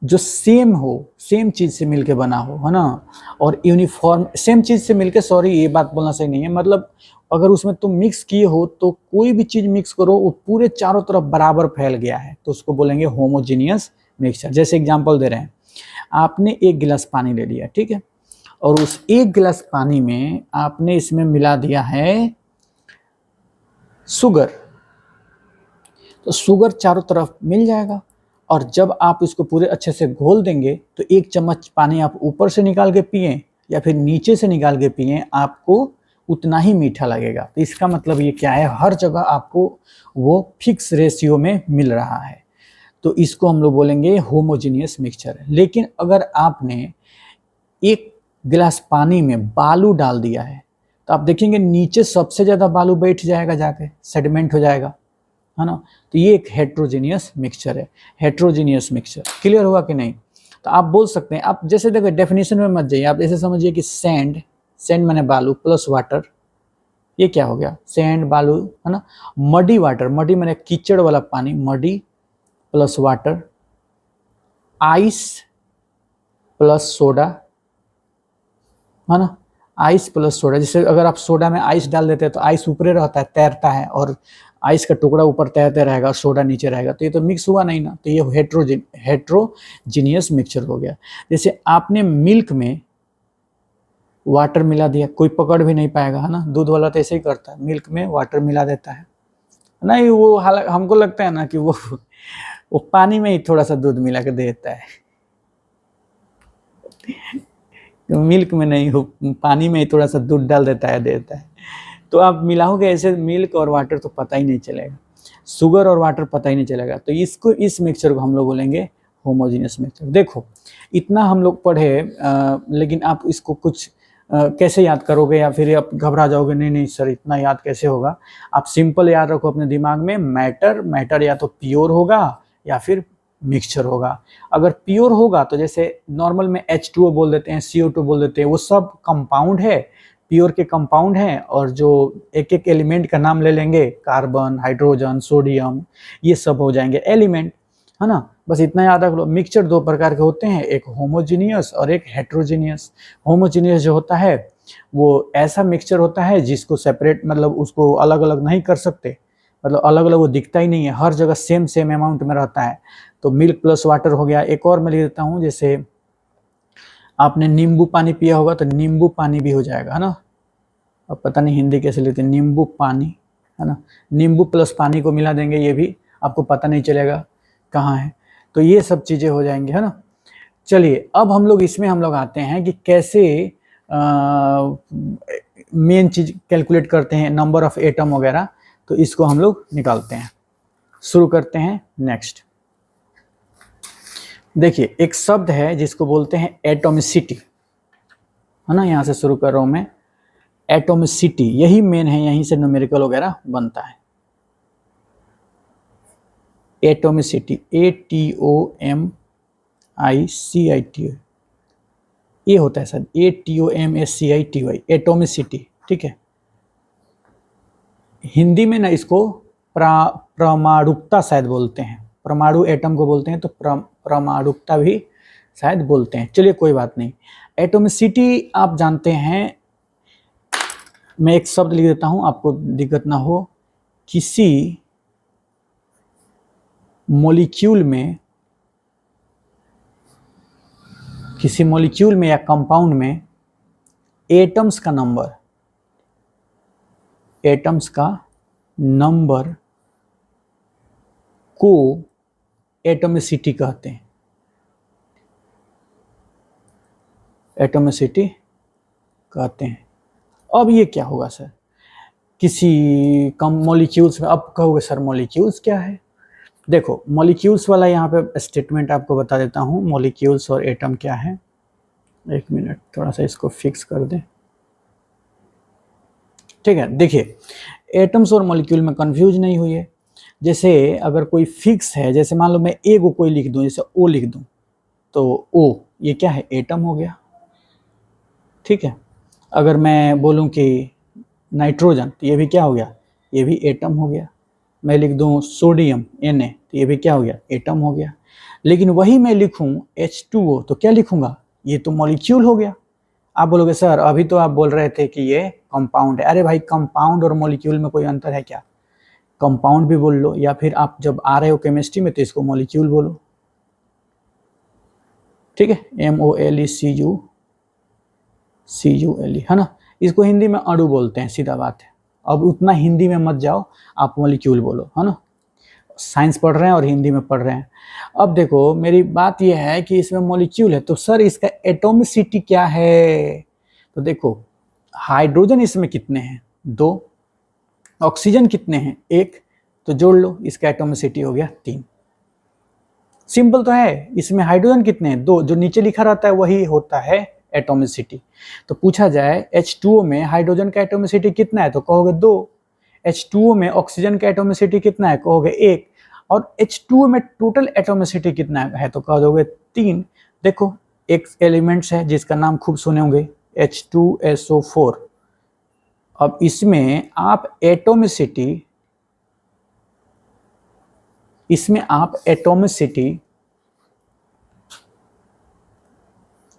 A: जो सेम हो, सेम चीज से मिलके बना हो, है ना, और यूनिफॉर्म सेम चीज से मिलके, सॉरी ये बात बोलना सही नहीं है, मतलब अगर उसमें तुम मिक्स किए हो तो कोई भी चीज मिक्स करो वो पूरे चारों तरफ बराबर फैल गया है तो उसको बोलेंगे होमोजीनियस मिक्सचर। जैसे एग्जांपल दे रहे हैं, आपने एक गिलास पानी ले लिया, ठीक है, और उस एक गिलास पानी में आपने इसमें मिला दिया है शुगर, तो शुगर चारों तरफ मिल जाएगा। और जब आप इसको पूरे अच्छे से घोल देंगे तो एक चम्मच पानी आप ऊपर से निकाल के पिए या फिर नीचे से निकाल के पिए, आपको उतना ही मीठा लगेगा। तो इसका मतलब ये क्या है, हर जगह आपको वो फिक्स रेशियो में मिल रहा है, तो इसको हम लोग बोलेंगे होमोजीनियस मिक्सचर। लेकिन अगर आपने एक गिलास पानी में बालू डाल दिया है तो आप देखेंगे नीचे सबसे ज़्यादा बालू बैठ जाएगा, जाके सेडिमेंट हो जाएगा, है ना। तो ये एक हेट्रोजीनियस मिक्सचर है, हेट्रोजीनियस मिक्सचर। क्लियर हुआ कि नहीं? तो आप बोल सकते हैं, आप जैसे देखो डेफिनेशन में मत जाइए, आप ऐसे समझिए कि सैंड, सैंड माने बालू प्लस वाटर, ये क्या हो गया, सैंड बालू, है ना। मडी वाटर, मडी माने कीचड़ वाला पानी, muddy plus water, ice plus soda, है ना, आइस प्लस सोडा। जैसे अगर आप सोडा में आइस डाल देते हैं तो आइस ऊपरे रहता है, तैरता है, और आइस का टुकड़ा ऊपर तैरते रहेगा और सोडा नीचे रहेगा, तो ये तो मिक्स हुआ नहीं ना, तो ये हेट्रोजीनियस मिक्सचर हो गया। जैसे आपने मिल्क में वाटर मिला दिया, कोई पकड़ भी नहीं पाएगा, है ना, दूध वाला तो ऐसे ही करता है, मिल्क में वाटर मिला देता है, नहीं वो हालांकि हमको लगता है ना कि वो पानी में ही थोड़ा सा दूध मिला के देता है, तो मिल्क में नहीं, हो पानी में ही थोड़ा सा दूध डाल देता है, देता है। तो आप मिलाओगे ऐसे मिल्क और वाटर तो पता ही नहीं चलेगा, शुगर और वाटर पता ही नहीं चलेगा। तो इसको, इस मिक्सचर को हम लोग बोलेंगे होमोजीनियस मिक्सचर। देखो इतना हम लोग पढ़े, लेकिन आप इसको कुछ कैसे याद करोगे, या फिर आप घबरा जाओगे, नहीं नहीं सर इतना याद कैसे होगा। आप सिंपल याद रखो अपने दिमाग में, मैटर, मैटर या तो प्योर होगा या फिर मिक्सचर होगा। अगर प्योर होगा तो जैसे नॉर्मल में H2O बोल देते हैं, CO2 बोल देते हैं, वो सब कंपाउंड है, प्योर के कंपाउंड हैं। और जो एक एक एलिमेंट का नाम ले लेंगे, कार्बन, हाइड्रोजन, सोडियम, ये सब हो जाएंगे एलिमेंट, है ना। बस इतना याद रख लो। मिक्सचर दो प्रकार के होते हैं, एक होमोजीनियस और एक हेट्रोजीनियस। होमोजीनियस जो होता है वो ऐसा मिक्सचर होता है जिसको सेपरेट, मतलब उसको अलग अलग नहीं कर सकते, मतलब अलग अलग वो दिखता ही नहीं है, हर जगह सेम सेम अमाउंट में रहता है। तो मिल्क प्लस वाटर हो गया। एक और मैं लिख देता हूँ, जैसे आपने नींबू पानी पिया होगा तो नींबू पानी भी हो जाएगा, है ना। अब पता नहीं हिंदी कैसे लेते हैं, नींबू पानी, है ना, नींबू प्लस पानी को मिला देंगे, ये भी आपको पता नहीं चलेगा कहाँ है। तो ये सब चीज़ें हो जाएंगी, है ना। चलिए अब हम लोग इसमें हम लोग आते हैं कि कैसे मेन चीज कैलकुलेट करते हैं, नंबर ऑफ एटम वगैरह, तो इसको हम लोग निकालते हैं। शुरू करते हैं नेक्स्ट। देखिए एक शब्द है जिसको बोलते हैं एटॉमिसिटी, है ना, यहाँ से शुरू कर रहा हूँ मैं। एटॉमिसिटी यही मेन है, यहीं से न्यूमेरिकल वगैरह बनता है। एटॉमिसिटी, ATOMICIT, ये होता है सर, ATOMSCITY, एटॉमिसिटी, ठीक है। हिंदी में ना इसको परमाणुकता शायद बोलते हैं, परमाणु एटम को बोलते हैं, तो परमाणुकता भी शायद बोलते हैं। चलिए कोई बात नहीं। एटॉमिसिटी आप जानते हैं, मैं एक शब्द लिख देता हूं आपको दिक्कत ना हो। किसी मॉलिक्यूल में या कंपाउंड में एटम्स का नंबर को एटॉमिसिटी कहते हैं, एटॉमिसिटी कहते हैं। अब ये क्या होगा सर, किसी कम मॉलिक्यूल्स में, अब कहोगे सर मॉलिक्यूल्स क्या है। देखो मॉलिक्यूल्स वाला यहाँ पे स्टेटमेंट आपको बता देता हूँ, मॉलिक्यूल्स और एटम क्या है। एक मिनट, थोड़ा सा इसको फिक्स कर दें। ठीक है, देखिए एटम्स और मॉलिक्यूल में कंफ्यूज नहीं हुई है। जैसे अगर कोई फिक्स है, जैसे मान लो मैं ए को कोई लिख दूं, जैसे ओ लिख दूं, तो ओ ये क्या है, एटम हो गया। ठीक है, अगर मैं बोलूं कि नाइट्रोजन, तो ये भी क्या हो गया, ये भी एटम हो गया। मैं लिख दूं सोडियम Na, तो ये भी क्या हो गया, एटम हो गया। लेकिन वही मैं लिखूं H2O, तो क्या लिखूंगा, ये तो मॉलिक्यूल हो गया। आप बोलोगे सर अभी तो आप बोल रहे थे कि ये कंपाउंड है। अरे भाई, कंपाउंड और मॉलिक्यूल में कोई अंतर है क्या? कंपाउंड भी बोल लो, या फिर आप जब आ रहे हो केमिस्ट्री में तो इसको मॉलिक्यूल बोलो। ठीक है, MOLECULE है ना। इसको हिंदी में अणु बोलते हैं, सीधा बात है। अब उतना हिंदी में मत जाओ, आप मॉलिक्यूल बोलो, है ना। साइंस पढ़ रहे हैं और हिंदी में पढ़ रहे हैं। अब देखो मेरी बात यह है कि इसमें मॉलिक्यूल है, तो सर इसका एटॉमिसिटी क्या है? तो देखो हाइड्रोजन इसमें कितने हैं, 2। ऑक्सीजन कितने हैं, 1। तो जोड़ लो, इसका एटॉमिसिटी हो गया 3। सिंपल तो है। इसमें हाइड्रोजन कितने हैं, 2। जो नीचे लिखा रहता है वही होता है एटॉमिसिटी। तो पूछा जाए H2O में हाइड्रोजन का एटॉमिसिटी कितना है, तो कहोगे 2। H2O में ऑक्सीजन का एटॉमिसिटी कितना है, कहोगे 1। और H2O में टोटल एटॉमिसिटी कितना है, तो कह दोगे 3। देखो एक एलिमेंट्स है जिसका नाम खूब सुने होंगे, H2SO4। अब इसमें आप एटॉमिसिटी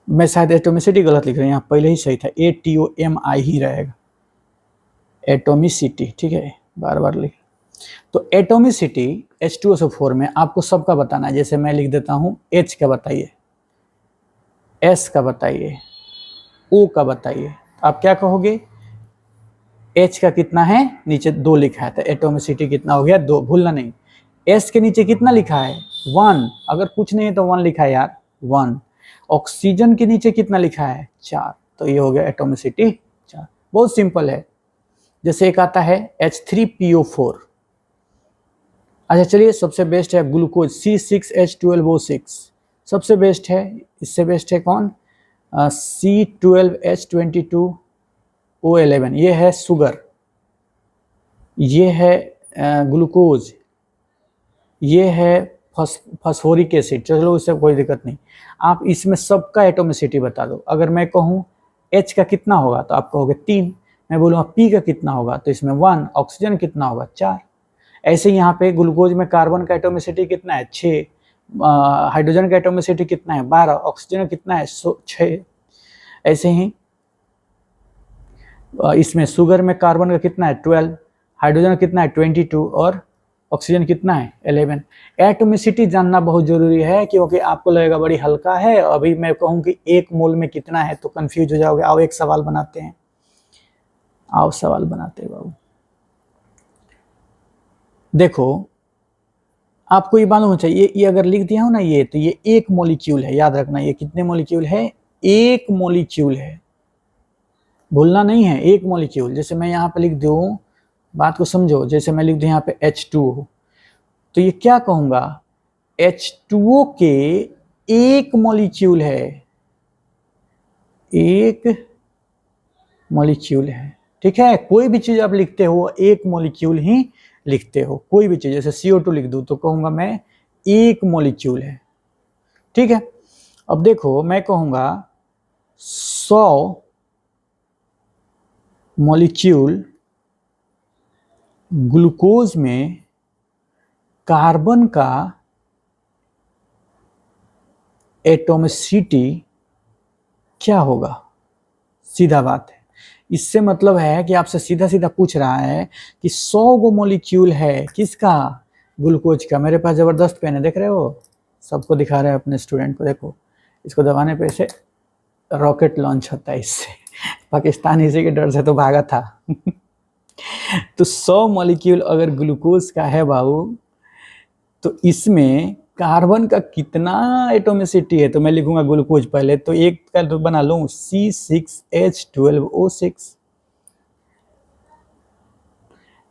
A: मैं शायद एटॉमिसिटी गलत लिख रहे हैं, यहाँ पहले ही सही था, ATOMI ही रहेगा, एटॉमिसिटी। ठीक है, बार बार लिख। तो एटॉमिसिटी H2SO4 में आपको सबका बताना है। जैसे मैं लिख देता हूँ H का बताइए, S का बताइए, O का बताइए। आप क्या कहोगे, H का कितना है, नीचे 2 लिखा है, तो एटॉमिसिटी कितना हो गया, 2। भूलना नहीं। S के नीचे कितना लिखा है, 1। अगर कुछ नहीं है तो 1 लिखा है यार, 1। ऑक्सीजन के नीचे कितना लिखा है, 4। तो ये हो गया एटॉमिसिटी 4। बहुत सिंपल है। जैसे एक आता है H3PO4। अच्छा चलिए, सबसे बेस्ट है ग्लूकोज, C6H12O6 सबसे बेस्ट है। इससे बेस्ट है कौन, C12H22O11। ये है शुगर, ये है ग्लूकोज, ये है फॉस्फोरिक एसिड। चलो इससे कोई दिक्कत नहीं, आप इसमें सबका एटॉमिसिटी बता दो। अगर मैं कहूँ H का कितना होगा, तो आप कहोगे 3। मैं बोलूँगा P का कितना होगा, तो इसमें 1। ऑक्सीजन कितना होगा, 4। ऐसे ही यहाँ पे ग्लूकोज में कार्बन का एटॉमिसिटी कितना है, 6। हाइड्रोजन का एटॉमिसिटी कितना है, 12। ऑक्सीजन कितना है, 6। ऐसे ही इसमें शुगर में कार्बन का कितना है, 12। हाइड्रोजन कितना है, 22। और ऑक्सीजन कितना है, 11। एटॉमिसिटी जानना बहुत जरूरी है, क्योंकि आपको लगेगा बड़ी हल्का है। अभी मैं कहूँ कि 1 मोल में कितना है तो कंफ्यूज हो जाओगे। आओ एक सवाल बनाते हैं, आओ सवाल बनाते हैं बाबू। देखो आपको ये मालूम चाहिए, ये अगर लिख दिया हो ना ये, तो ये 1 मॉलिक्यूल है। याद रखना, ये कितने मॉलिक्यूल है, 1 मॉलिक्यूल है। भूलना नहीं है, 1 मॉलिक्यूल। जैसे मैं यहाँ पे लिख दूँ, बात को समझो, जैसे मैं लिख दूँ यहाँ पे H2O, तो ये क्या कहूँगा, H2O के 1 मॉलिक्यूल है, 1 मॉलिक्यूल है। ठीक है, कोई भी चीज आप लिखते हो 1 मॉलिक्यूल ही लिखते हो। कोई भी चीज, जैसे CO2 लिख दूं तो कहूंगा मैं 1 मॉलिक्यूल है। ठीक है, अब देखो मैं कहूंगा 100 मॉलिक्यूल ग्लूकोज में कार्बन का एटॉमिसिटी क्या होगा। सीधा बात है, इससे मतलब है कि आपसे सीधा सीधा पूछ रहा है कि 100 गो मॉलिक्यूल है किसका, ग्लूकोज का। मेरे पास जबरदस्त पेन है, देख रहे हो, सबको दिखा रहे हैं अपने स्टूडेंट को। देखो इसको दबाने पे ऐसे रॉकेट लॉन्च होता है इससे। पाकिस्तान इसी के डर से तो भागा था। तो 100 मॉलिक्यूल अगर ग्लूकोज का है बाबू, तो इसमें कार्बन का कितना एटॉमिसिटी है, तो मैं लिखूंगा ग्लूकोज पहले, तो एक का तो बना लूं C6H12O6।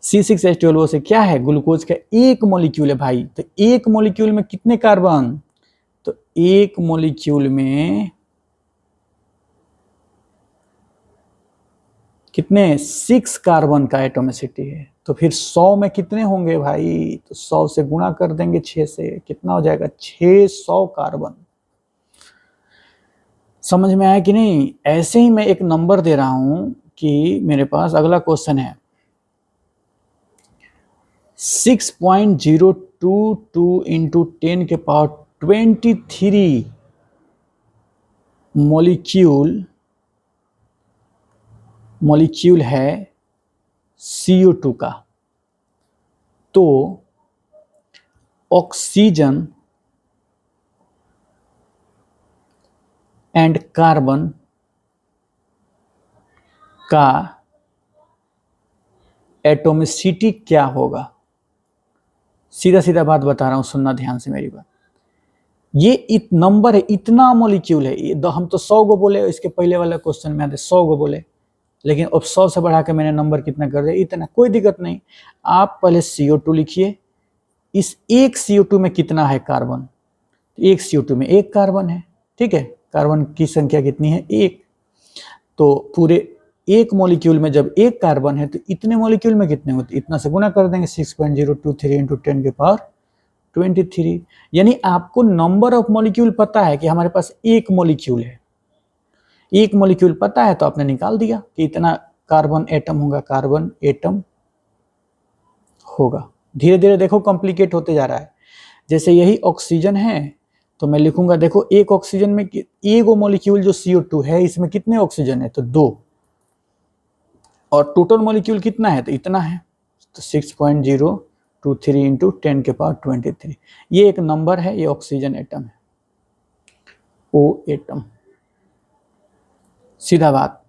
A: C6H12O6 क्या है, ग्लूकोज का 1 मॉलिक्यूल है भाई। तो 1 मॉलिक्यूल में कितने कार्बन, तो 1 मॉलिक्यूल में कितने 6 कार्बन का एटोमिसिटी है, तो फिर 100 में कितने होंगे भाई, तो 100 से गुणा कर देंगे 6 से, कितना हो जाएगा 600 कार्बन। समझ में आया कि नहीं। ऐसे ही मैं एक नंबर दे रहा हूं कि मेरे पास अगला क्वेश्चन है 6.022 इंटू 10 के पावर 23 मॉलिक्यूल है CO2 का। तो ऑक्सीजन एंड कार्बन का एटोमिसिटी क्या होगा। सीधा सीधा बात बता रहा हूं, सुनना ध्यान से मेरी बात। ये नंबर है, इतना मॉलिक्यूल है। हम तो 100 गो बोले, इसके पहले वाला क्वेश्चन में आते 100 गो बोले, लेकिन अब 100 से बढ़ा के मैंने नंबर कितना कर दिया, इतना। कोई दिक्कत नहीं, आप पहले CO2 लिखिए। इस एक CO2 में कितना है कार्बन, एक CO2 में एक कार्बन है, ठीक है। कार्बन की संख्या कितनी है, एक। तो पूरे एक मॉलिक्यूल में जब एक कार्बन है तो इतने मॉलिक्यूल में कितने होते, इतना से गुना कर देंगे 6.023 इंटू 10 के पावर 23। यानी आपको नंबर ऑफ मॉलिक्यूल पता है कि हमारे पास एक मॉलिक्यूल है, एक मॉलिक्यूल पता है, तो आपने निकाल दिया कि इतना कार्बन एटम होगा, कार्बन एटम होगा। धीरे धीरे देखो कॉम्प्लिकेट होते जा रहा है। जैसे यही ऑक्सीजन है तो मैं लिखूंगा, देखो एक ऑक्सीजन में एक मॉलिक्यूल जो CO2 है, इसमें कितने ऑक्सीजन है, तो 2, और टोटल मॉलिक्यूल कितना है, तो इतना है। तो 6.023 इंटू 10 के पावर 23, ये एक नंबर है, ये ऑक्सीजन एटम है, O एटम। सीधा बात,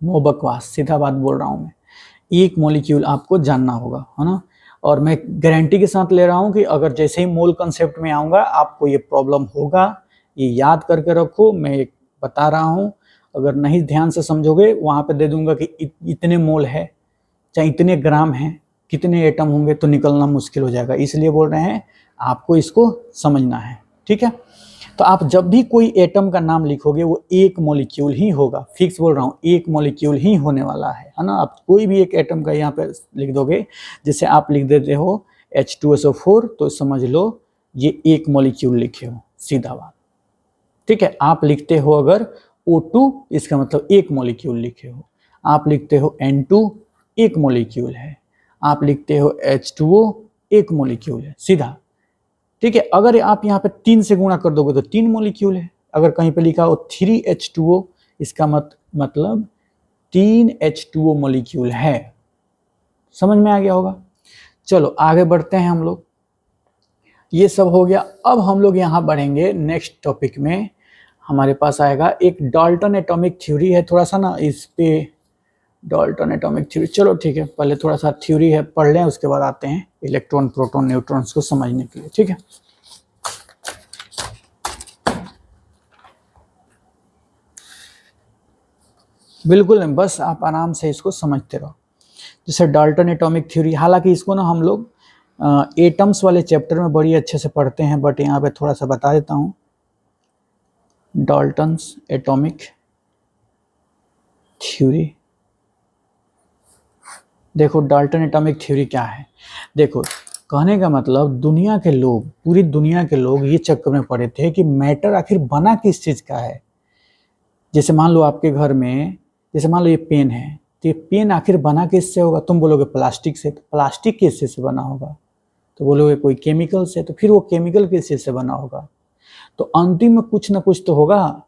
A: नो बकवास, सीधा बात बोल रहा हूं मैं। एक मॉलिक्यूल आपको जानना होगा, है ना। और मैं गारंटी के साथ ले रहा हूं कि अगर जैसे ही मोल कंसेप्ट में आऊंगा आपको ये प्रॉब्लम होगा, ये याद करके रखो। मैं एक बता रहा हूं, अगर नहीं ध्यान से समझोगे वहां पे दे दूंगा कि इतने मोल है, चाहे इतने ग्राम है, कितने एटम होंगे, तो निकलना मुश्किल हो जाएगा। इसलिए बोल रहे हैं आपको इसको समझना है, ठीक है। तो आप जब भी कोई एटम का नाम लिखोगे वो एक मॉलिक्यूल ही होगा, फिक्स बोल रहा हूँ, एक मॉलिक्यूल ही होने वाला है ना। आप कोई भी एक एटम का यहाँ पे लिख दोगे, जैसे आप लिख देते हो H2SO4, तो समझ लो ये एक मॉलिक्यूल लिखे हो, सीधा बात, ठीक है। आप लिखते हो अगर O2, इसका मतलब एक मॉलिक्यूल लिखे हो। आप लिखते हो N2, एक मॉलिक्यूल है। आप लिखते हो H2O, एक मॉलिक्यूल है, सीधा, ठीक है। अगर आप यहाँ पे 3 से गुणा कर दोगे तो 3 मॉलिक्यूल है। अगर कहीं पे लिखा हो 3H2O, इसका मतलब 3 H2O मॉलिक्यूल है। समझ में आ गया होगा। चलो आगे बढ़ते हैं हम लोग। ये सब हो गया, अब हम लोग यहाँ बढ़ेंगे नेक्स्ट टॉपिक में। हमारे पास आएगा एक डाल्टन एटॉमिक थ्योरी है, थोड़ा सा ना इस पे डाल्टन एटॉमिक थ्योरी। चलो ठीक है, पहले थोड़ा सा थ्योरी है पढ़ लें, उसके बाद आते हैं इलेक्ट्रॉन प्रोटॉन न्यूट्रॉन्स को समझने के लिए, ठीक है। बिल्कुल नहीं, बस आप आराम से इसको समझते रहो। जैसे डाल्टन एटॉमिक थ्योरी, हालांकि इसको ना हम लोग एटम्स वाले चैप्टर में बड़ी अच्छे से पढ़ते हैं, बट यहाँ पे थोड़ा सा बता देता हूँ। डाल्टन्स एटॉमिक थ्योरी, देखो डाल्टन एटॉमिक थ्योरी क्या है। देखो कहने का मतलब दुनिया के लोग, पूरी दुनिया के लोग ये चक्कर में पड़े थे कि मैटर आखिर बना किस चीज़ का है। जैसे मान लो आपके घर में, जैसे मान लो ये पेन है, तो ये पेन आखिर बना किससे होगा, तुम बोलोगे प्लास्टिक से, तो प्लास्टिक किस चीज़ से बना होगा, तो बोलोगे कोई केमिकल से, तो फिर वो केमिकल किस चीज़ से बना होगा, तो अंतिम में कुछ ना कुछ तो होगा।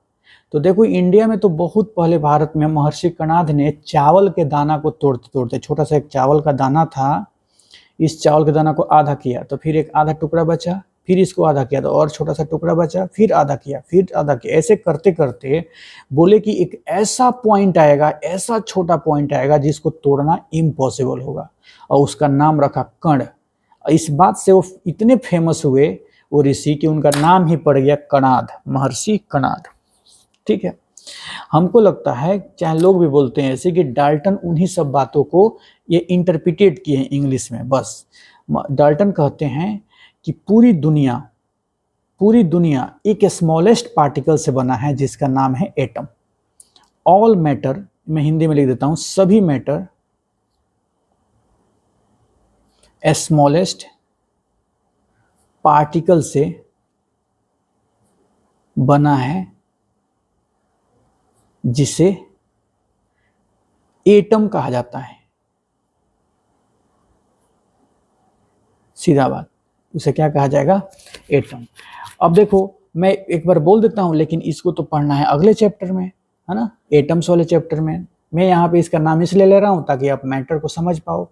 A: तो देखो इंडिया में तो बहुत पहले भारत में महर्षि कणाद ने चावल के दाना को तोड़ते तोड़ते, छोटा सा एक चावल का दाना था, इस चावल के दाना को आधा किया तो फिर एक आधा टुकड़ा बचा, फिर इसको आधा किया तो और छोटा सा टुकड़ा बचा, फिर आधा किया, फिर आधा किया। ऐसे करते करते बोले कि एक ऐसा पॉइंट आएगा, ऐसा छोटा पॉइंट आएगा जिसको तोड़ना इम्पॉसिबल होगा, और उसका नाम रखा कण। इस बात से वो इतने फेमस हुए वो ऋषि कि उनका नाम ही पड़ गया कणाद, महर्षि कणाद, ठीक है। हमको लगता है, चाहे लोग भी बोलते हैं ऐसे, कि डाल्टन उन्हीं सब बातों को ये इंटरप्रिटेट किए हैं इंग्लिश में। बस डाल्टन कहते हैं कि पूरी दुनिया एक स्मॉलेस्ट पार्टिकल से बना है जिसका नाम है एटम। ऑल मैटर मैं हिंदी में लिख देता हूं, सभी मैटर स्मॉलेस्ट पार्टिकल से बना है, जिसे एटम कहा जाता है। सीधा बात, उसे क्या कहा जाएगा? एटम। अब देखो मैं एक बार बोल देता हूं, लेकिन इसको तो पढ़ना है अगले चैप्टर में, है ना, एटम्स वाले चैप्टर में। मैं यहाँ पे इसका नाम इसलिए ले रहा हूं ताकि आप मैटर को समझ पाओ,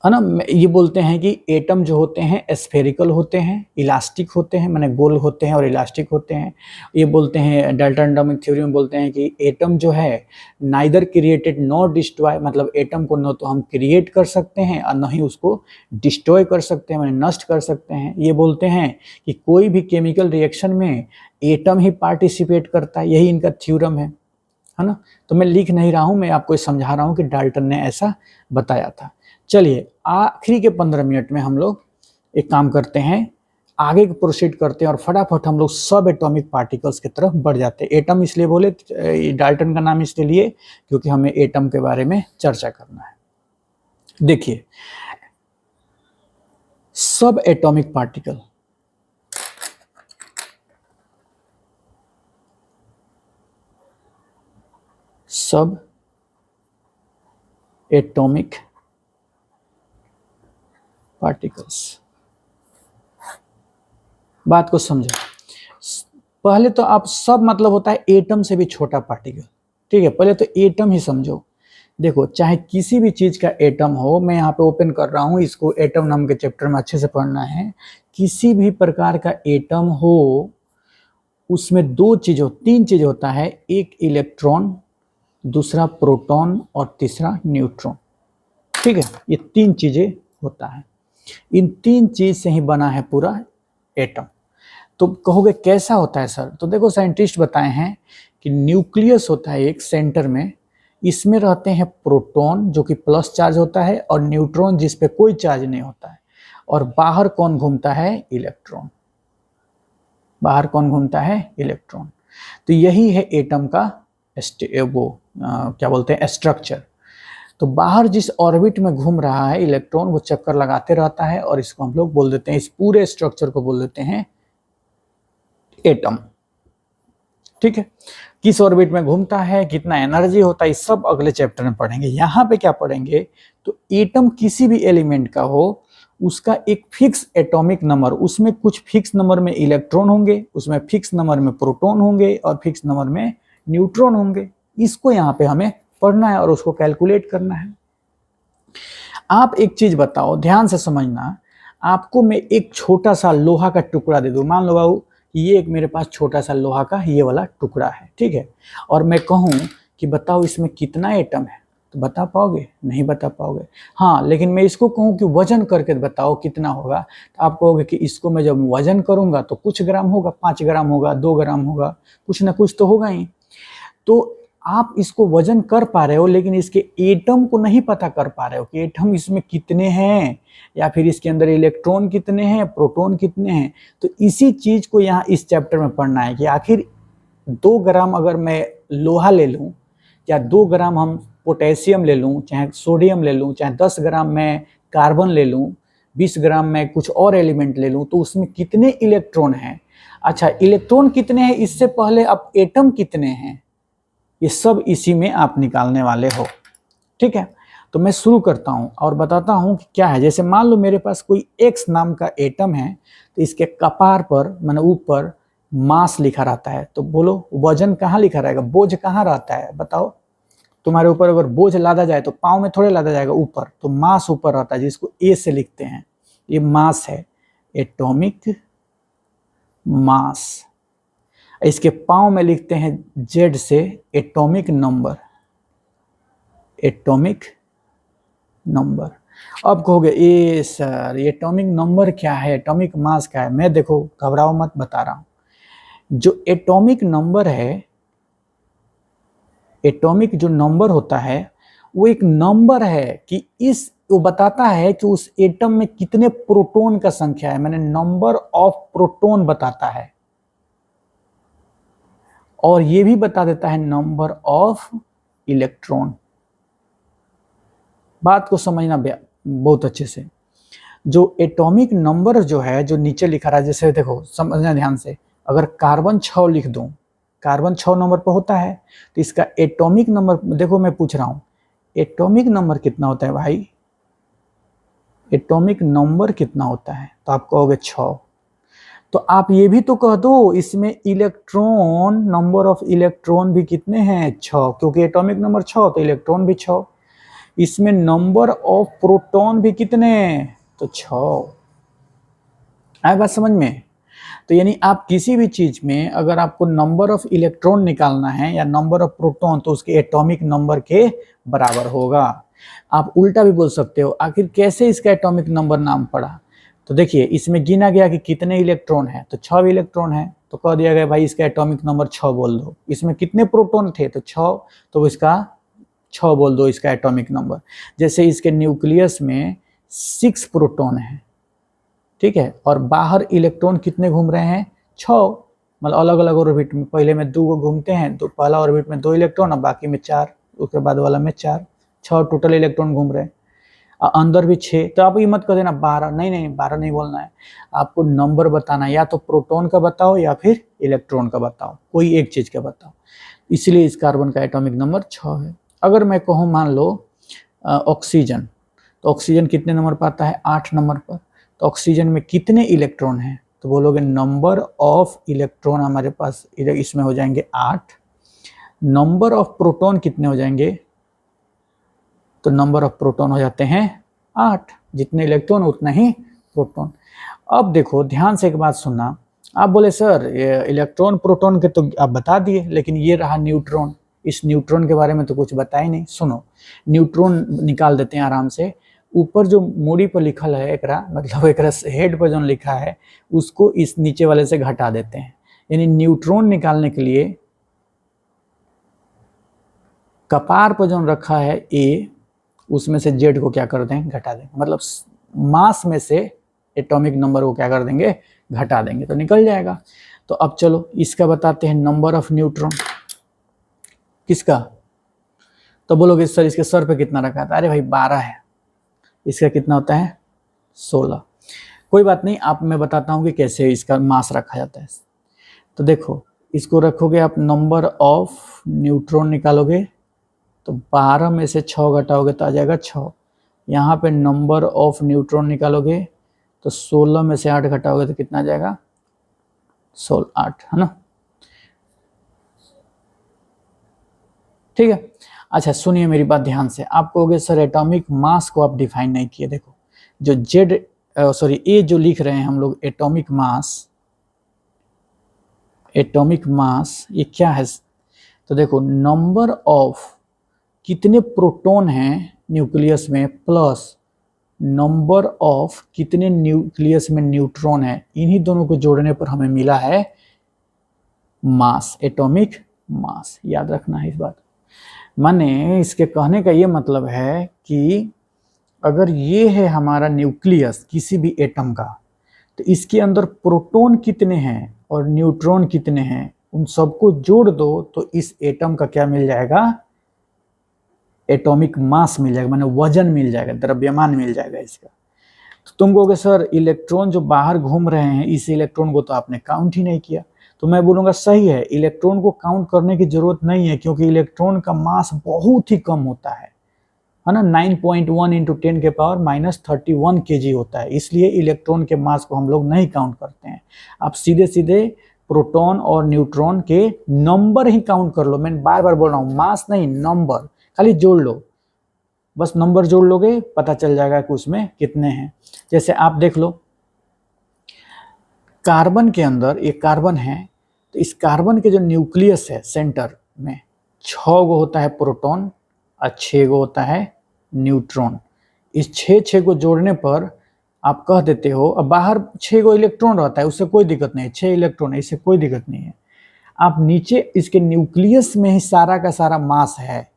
A: है ना। ये बोलते हैं कि एटम जो होते हैं स्फेरिकल होते हैं, इलास्टिक होते हैं, माने गोल होते हैं और इलास्टिक होते हैं। ये बोलते हैं, डाल्टन एटॉमिक थ्योरी में बोलते हैं कि एटम जो है नाइदर क्रिएटेड नॉर डिस्ट्रॉय, मतलब एटम को न तो हम क्रिएट कर सकते हैं और न ही उसको डिस्ट्रॉय कर सकते हैं, माने नष्ट कर सकते हैं। ये बोलते हैं कि कोई भी केमिकल रिएक्शन में एटम ही पार्टिसिपेट करता है, यही इनका थ्योरम है ना। तो मैं लिख नहीं रहा हूँ, मैं आपको समझा रहा हूँ कि डाल्टन ने ऐसा बताया था। चलिए आखिरी के 15 मिनट में हम लोग एक काम करते हैं, आगे प्रोसीड करते हैं और फटाफट हम लोग सब एटॉमिक पार्टिकल्स की तरफ बढ़ जाते हैं। एटम इसलिए बोले, डाल्टन का नाम इसलिए लिए क्योंकि हमें एटम के बारे में चर्चा करना है। देखिए सब एटॉमिक पार्टिकल, सब एटॉमिक पार्टिकल्स, बात को समझो। पहले तो आप सब मतलब होता है एटम से भी छोटा पार्टिकल, ठीक है। पहले तो एटम ही समझो। देखो चाहे किसी भी चीज का एटम हो, मैं यहाँ पे ओपन कर रहा हूँ इसको, एटम नाम के चैप्टर में अच्छे से पढ़ना है। किसी भी प्रकार का एटम हो उसमें तीन चीज होता है, एक इलेक्ट्रॉन, दूसरा प्रोटॉन और तीसरा न्यूट्रॉन, ठीक है। ये तीन चीजें होता है, इन तीन चीज से ही बना है पूरा एटम। तो कहोगे कैसा होता है सर? तो देखो साइंटिस्ट बताए हैं कि न्यूक्लियस होता है एक सेंटर में, इसमें रहते हैं प्रोटॉन जो कि प्लस चार्ज होता है और न्यूट्रॉन जिस पे कोई चार्ज नहीं होता है, और बाहर कौन घूमता है? इलेक्ट्रॉन। बाहर कौन घूमता है? इलेक्ट्रॉन। तो यही है एटम का क्या बोलते हैं, स्ट्रक्चर। तो बाहर जिस ऑर्बिट में घूम रहा है इलेक्ट्रॉन, वो चक्कर लगाते रहता है और इसको हम लोग बोल देते हैं, इस पूरे स्ट्रक्चर को बोल देते हैं एटम, ठीक है। किस ऑर्बिट में घूमता है, कितना एनर्जी होता है, ये सब अगले चैप्टर में पढ़ेंगे। यहाँ पे क्या पढ़ेंगे, तो एटम किसी भी एलिमेंट का हो, उसका एक फिक्स एटॉमिक नंबर, उसमें कुछ फिक्स नंबर में इलेक्ट्रॉन होंगे, उसमें फिक्स नंबर में प्रोटॉन होंगे और फिक्स नंबर में न्यूट्रॉन होंगे। इसको यहाँ पे हमें पढ़ना है और उसको कैलकुलेट करना है। आप एक चीज बताओ, ध्यान से समझना। आपको मैं एक छोटा सा लोहा का टुकड़ा दे दूं, मान लो बाबू ये एक मेरे पास छोटा सा लोहा का ये वाला टुकड़ा है, ठीक है, और मैं कहूं कि बताओ इसमें कितना एटम है, तो बता पाओगे? नहीं बता पाओगे। हाँ, लेकिन मैं इसको कहूं कि वजन करके बताओ कितना होगा, तो आप कहोगे कि इसको मैं जब वजन करूंगा तो कुछ ग्राम होगा, 5 ग्राम होगा, 2 ग्राम होगा, कुछ ना कुछ तो होगा ही। तो आप इसको वजन कर पा रहे हो, लेकिन इसके एटम को नहीं पता कर पा रहे हो कि एटम इसमें कितने हैं, या फिर इसके अंदर इलेक्ट्रॉन कितने हैं, प्रोटॉन कितने हैं। तो इसी चीज को यहाँ इस चैप्टर में पढ़ना है कि आखिर 2 ग्राम अगर मैं लोहा ले लूं, या 2 ग्राम हम पोटेशियम ले लूं, चाहे सोडियम ले लूं, चाहे 10 ग्राम मैं कार्बन ले लूं, 20 ग्राम मैं कुछ और एलिमेंट ले लूं, तो उसमें कितने इलेक्ट्रॉन हैं। अच्छा, इलेक्ट्रॉन कितने हैं इससे पहले अब एटम कितने हैं, ये सब इसी में आप निकालने वाले हो, ठीक है। तो मैं शुरू करता हूं और बताता हूं कि क्या है। जैसे मान लो मेरे पास कोई X नाम का एटम है, तो इसके कपार पर माने ऊपर मास लिखा रहता है। तो बोलो वजन कहाँ लिखा रहेगा, बोझ कहाँ रहता है? बताओ, तुम्हारे ऊपर अगर बोझ लादा जाए तो पाँव में थोड़े लादा जाएगा, ऊपर। तो मास ऊपर रहता है, जिसको A से लिखते हैं, ये मास है, एटॉमिक मास। इसके पाँव में लिखते हैं Z से एटॉमिक नंबर, एटॉमिक नंबर। अब कहोगे ए सर ये एटॉमिक नंबर क्या है, एटॉमिक मास क्या है? मैं देखो घबराओ मत, बता रहा हूं। जो एटॉमिक नंबर है, एटॉमिक जो नंबर होता है वो एक नंबर है कि वो बताता है कि उस एटम में कितने प्रोटॉन का संख्या है, मैंने नंबर ऑफ प्रोटॉन बताता है। और ये भी बता देता है नंबर ऑफ इलेक्ट्रॉन। बात को समझना बहुत अच्छे से। जो एटॉमिक नंबर जो है, जो नीचे लिखा रहा है, जैसे देखो समझना ध्यान से, अगर कार्बन 6 लिख दूं, कार्बन 6 नंबर पर होता है, तो इसका एटॉमिक नंबर देखो, मैं पूछ रहा हूं एटॉमिक नंबर कितना होता है भाई, एटॉमिक नंबर कितना होता है, तो आप कहोगे 6। तो आप ये भी तो कह दो इसमें इलेक्ट्रॉन, नंबर ऑफ इलेक्ट्रॉन भी कितने हैं, 6, क्योंकि एटॉमिक नंबर 6 तो इलेक्ट्रॉन भी 6। इसमें नंबर ऑफ प्रोटॉन भी कितने, तो 6। आए बात समझ में। तो यानी आप किसी भी चीज में अगर आपको नंबर ऑफ इलेक्ट्रॉन निकालना है या नंबर ऑफ प्रोटॉन, तो उसके एटॉमिक नंबर के बराबर होगा। आप उल्टा भी बोल सकते हो, आखिर कैसे इसका एटॉमिक नंबर नाम पड़ा, तो देखिए इसमें गिना गया कि कितने इलेक्ट्रॉन है, तो 6 इलेक्ट्रॉन है, तो कह दिया गया भाई इसका एटॉमिक नंबर 6 बोल दो। इसमें कितने प्रोटॉन थे, तो 6, तो इसका 6 बोल दो इसका एटॉमिक नंबर। जैसे इसके न्यूक्लियस में 6 प्रोटॉन है, ठीक है, और बाहर इलेक्ट्रॉन कितने घूम रहे हैं, 6, मतलब अलग अलग ऑर्बिट में, पहले में 2 घूमते हैं, तो पहला ऑर्बिट में 2 इलेक्ट्रॉन और बाकी में 4, उसके बाद वाला में 4, 6 टोटल इलेक्ट्रॉन घूम रहे हैं। अंदर भी 6, तो आप ये मत कर देना 12, नहीं 12 नहीं बोलना है, आपको नंबर बताना है, या तो प्रोटॉन का बताओ या फिर इलेक्ट्रॉन का बताओ, कोई एक चीज का बताओ। इसलिए इस कार्बन का एटॉमिक नंबर 6 है। अगर मैं कहूँ मान लो ऑक्सीजन, तो ऑक्सीजन कितने नंबर पर आता है, 8 नंबर पर। तो ऑक्सीजन में कितने इलेक्ट्रॉन हैं, तो बोलोगे नंबर ऑफ इलेक्ट्रॉन हमारे पास इसमें हो जाएंगे 8। नंबर ऑफ प्रोटॉन कितने हो जाएंगे, तो नंबर ऑफ प्रोटॉन हो जाते हैं 8, जितने इलेक्ट्रॉन उतना ही प्रोटॉन। अब देखो ध्यान से एक बात सुनना, आप बोले सर इलेक्ट्रॉन प्रोटॉन के तो आप बता दिए, लेकिन ये रहा न्यूट्रॉन, इस न्यूट्रॉन के बारे में तो कुछ बताया ही नहीं। सुनो, न्यूट्रॉन निकाल देते हैं आराम से। ऊपर जो मूडी पर लिखल है एकरा, मतलब एकरा हेड पर जो लिखा है उसको इस नीचे वाले से घटा देते हैं। यानी न्यूट्रॉन निकालने के लिए कपार पर जो रखा है ए, उसमें से जेड को क्या कर दें, घटा दें, मतलब मास में से एटॉमिक नंबर को क्या कर देंगे, घटा देंगे, तो निकल जाएगा। तो अब चलो इसका बताते हैं नंबर ऑफ न्यूट्रॉन। किसका, तो बोलोगे सर इसके सर पे कितना रखा था, अरे भाई 12 है, इसका कितना होता है 16। कोई बात नहीं, आप मैं बताता हूँ कि कैसे इसका मास रखा जाता है। तो देखो इसको रखोगे आप, नंबर ऑफ न्यूट्रॉन निकालोगे, तो 12 में से 6 घटाओगे तो आ जाएगा 6। यहाँ पे नंबर ऑफ न्यूट्रॉन निकालोगे, तो 16 में से 8 घटाओगे तो कितना आ जाएगा, 8, है ना। ठीक है, अच्छा सुनिए मेरी बात ध्यान से। आप कहोगे सर एटॉमिक मास को आप डिफाइन नहीं किए। देखो जो ए जो लिख रहे हैं हम लोग, एटॉमिक मास ये क्या है, तो देखो नंबर ऑफ कितने प्रोटॉन हैं न्यूक्लियस में प्लस नंबर ऑफ कितने न्यूक्लियस में न्यूट्रॉन है, इन्हीं दोनों को जोड़ने पर हमें मिला है मास, एटॉमिक मास। याद रखना है इस बात। माने इसके कहने का ये मतलब है कि अगर ये है हमारा न्यूक्लियस किसी भी एटम का, तो इसके अंदर प्रोटॉन कितने हैं और न्यूट्रॉन कितने हैं, उन सबको जोड़ दो तो इस एटम का क्या मिल जाएगा, एटॉमिक मास मिल जाएगा, माने वजन मिल जाएगा, द्रव्यमान मिल जाएगा इसका। तो तुम कहोगे सर इलेक्ट्रॉन जो बाहर घूम रहे हैं, इस इलेक्ट्रॉन को तो आपने काउंट ही नहीं किया। तो मैं बोलूँगा सही है, इलेक्ट्रॉन को काउंट करने की जरूरत नहीं है, क्योंकि इलेक्ट्रॉन का मास बहुत ही कम होता है ना, 9.1 × 10⁻³ kg होता है, इसलिए इलेक्ट्रॉन के मास को हम लोग नहीं काउंट करते हैं। आप सीधे सीधे प्रोटॉन और न्यूट्रॉन के नंबर ही काउंट कर लो। मैं बार बार बोल रहा हूँ, मास नहीं नंबर, खाली जोड़ लो, बस नंबर जोड़ लोगे पता चल जाएगा कि उसमें कितने हैं। जैसे आप देख लो कार्बन के अंदर, एक कार्बन है, तो इस कार्बन के जो न्यूक्लियस है सेंटर में 6 गो होता है प्रोटॉन और 6 गो होता है न्यूट्रॉन। इस 6 को जोड़ने पर आप कह देते हो, अब बाहर 6 गो इलेक्ट्रॉन रहता है, उससे कोई दिक्कत नहीं है, 6 इलेक्ट्रॉन है, इससे कोई दिक्कत नहीं है। आप नीचे इसके न्यूक्लियस में ही सारा का सारा मास है।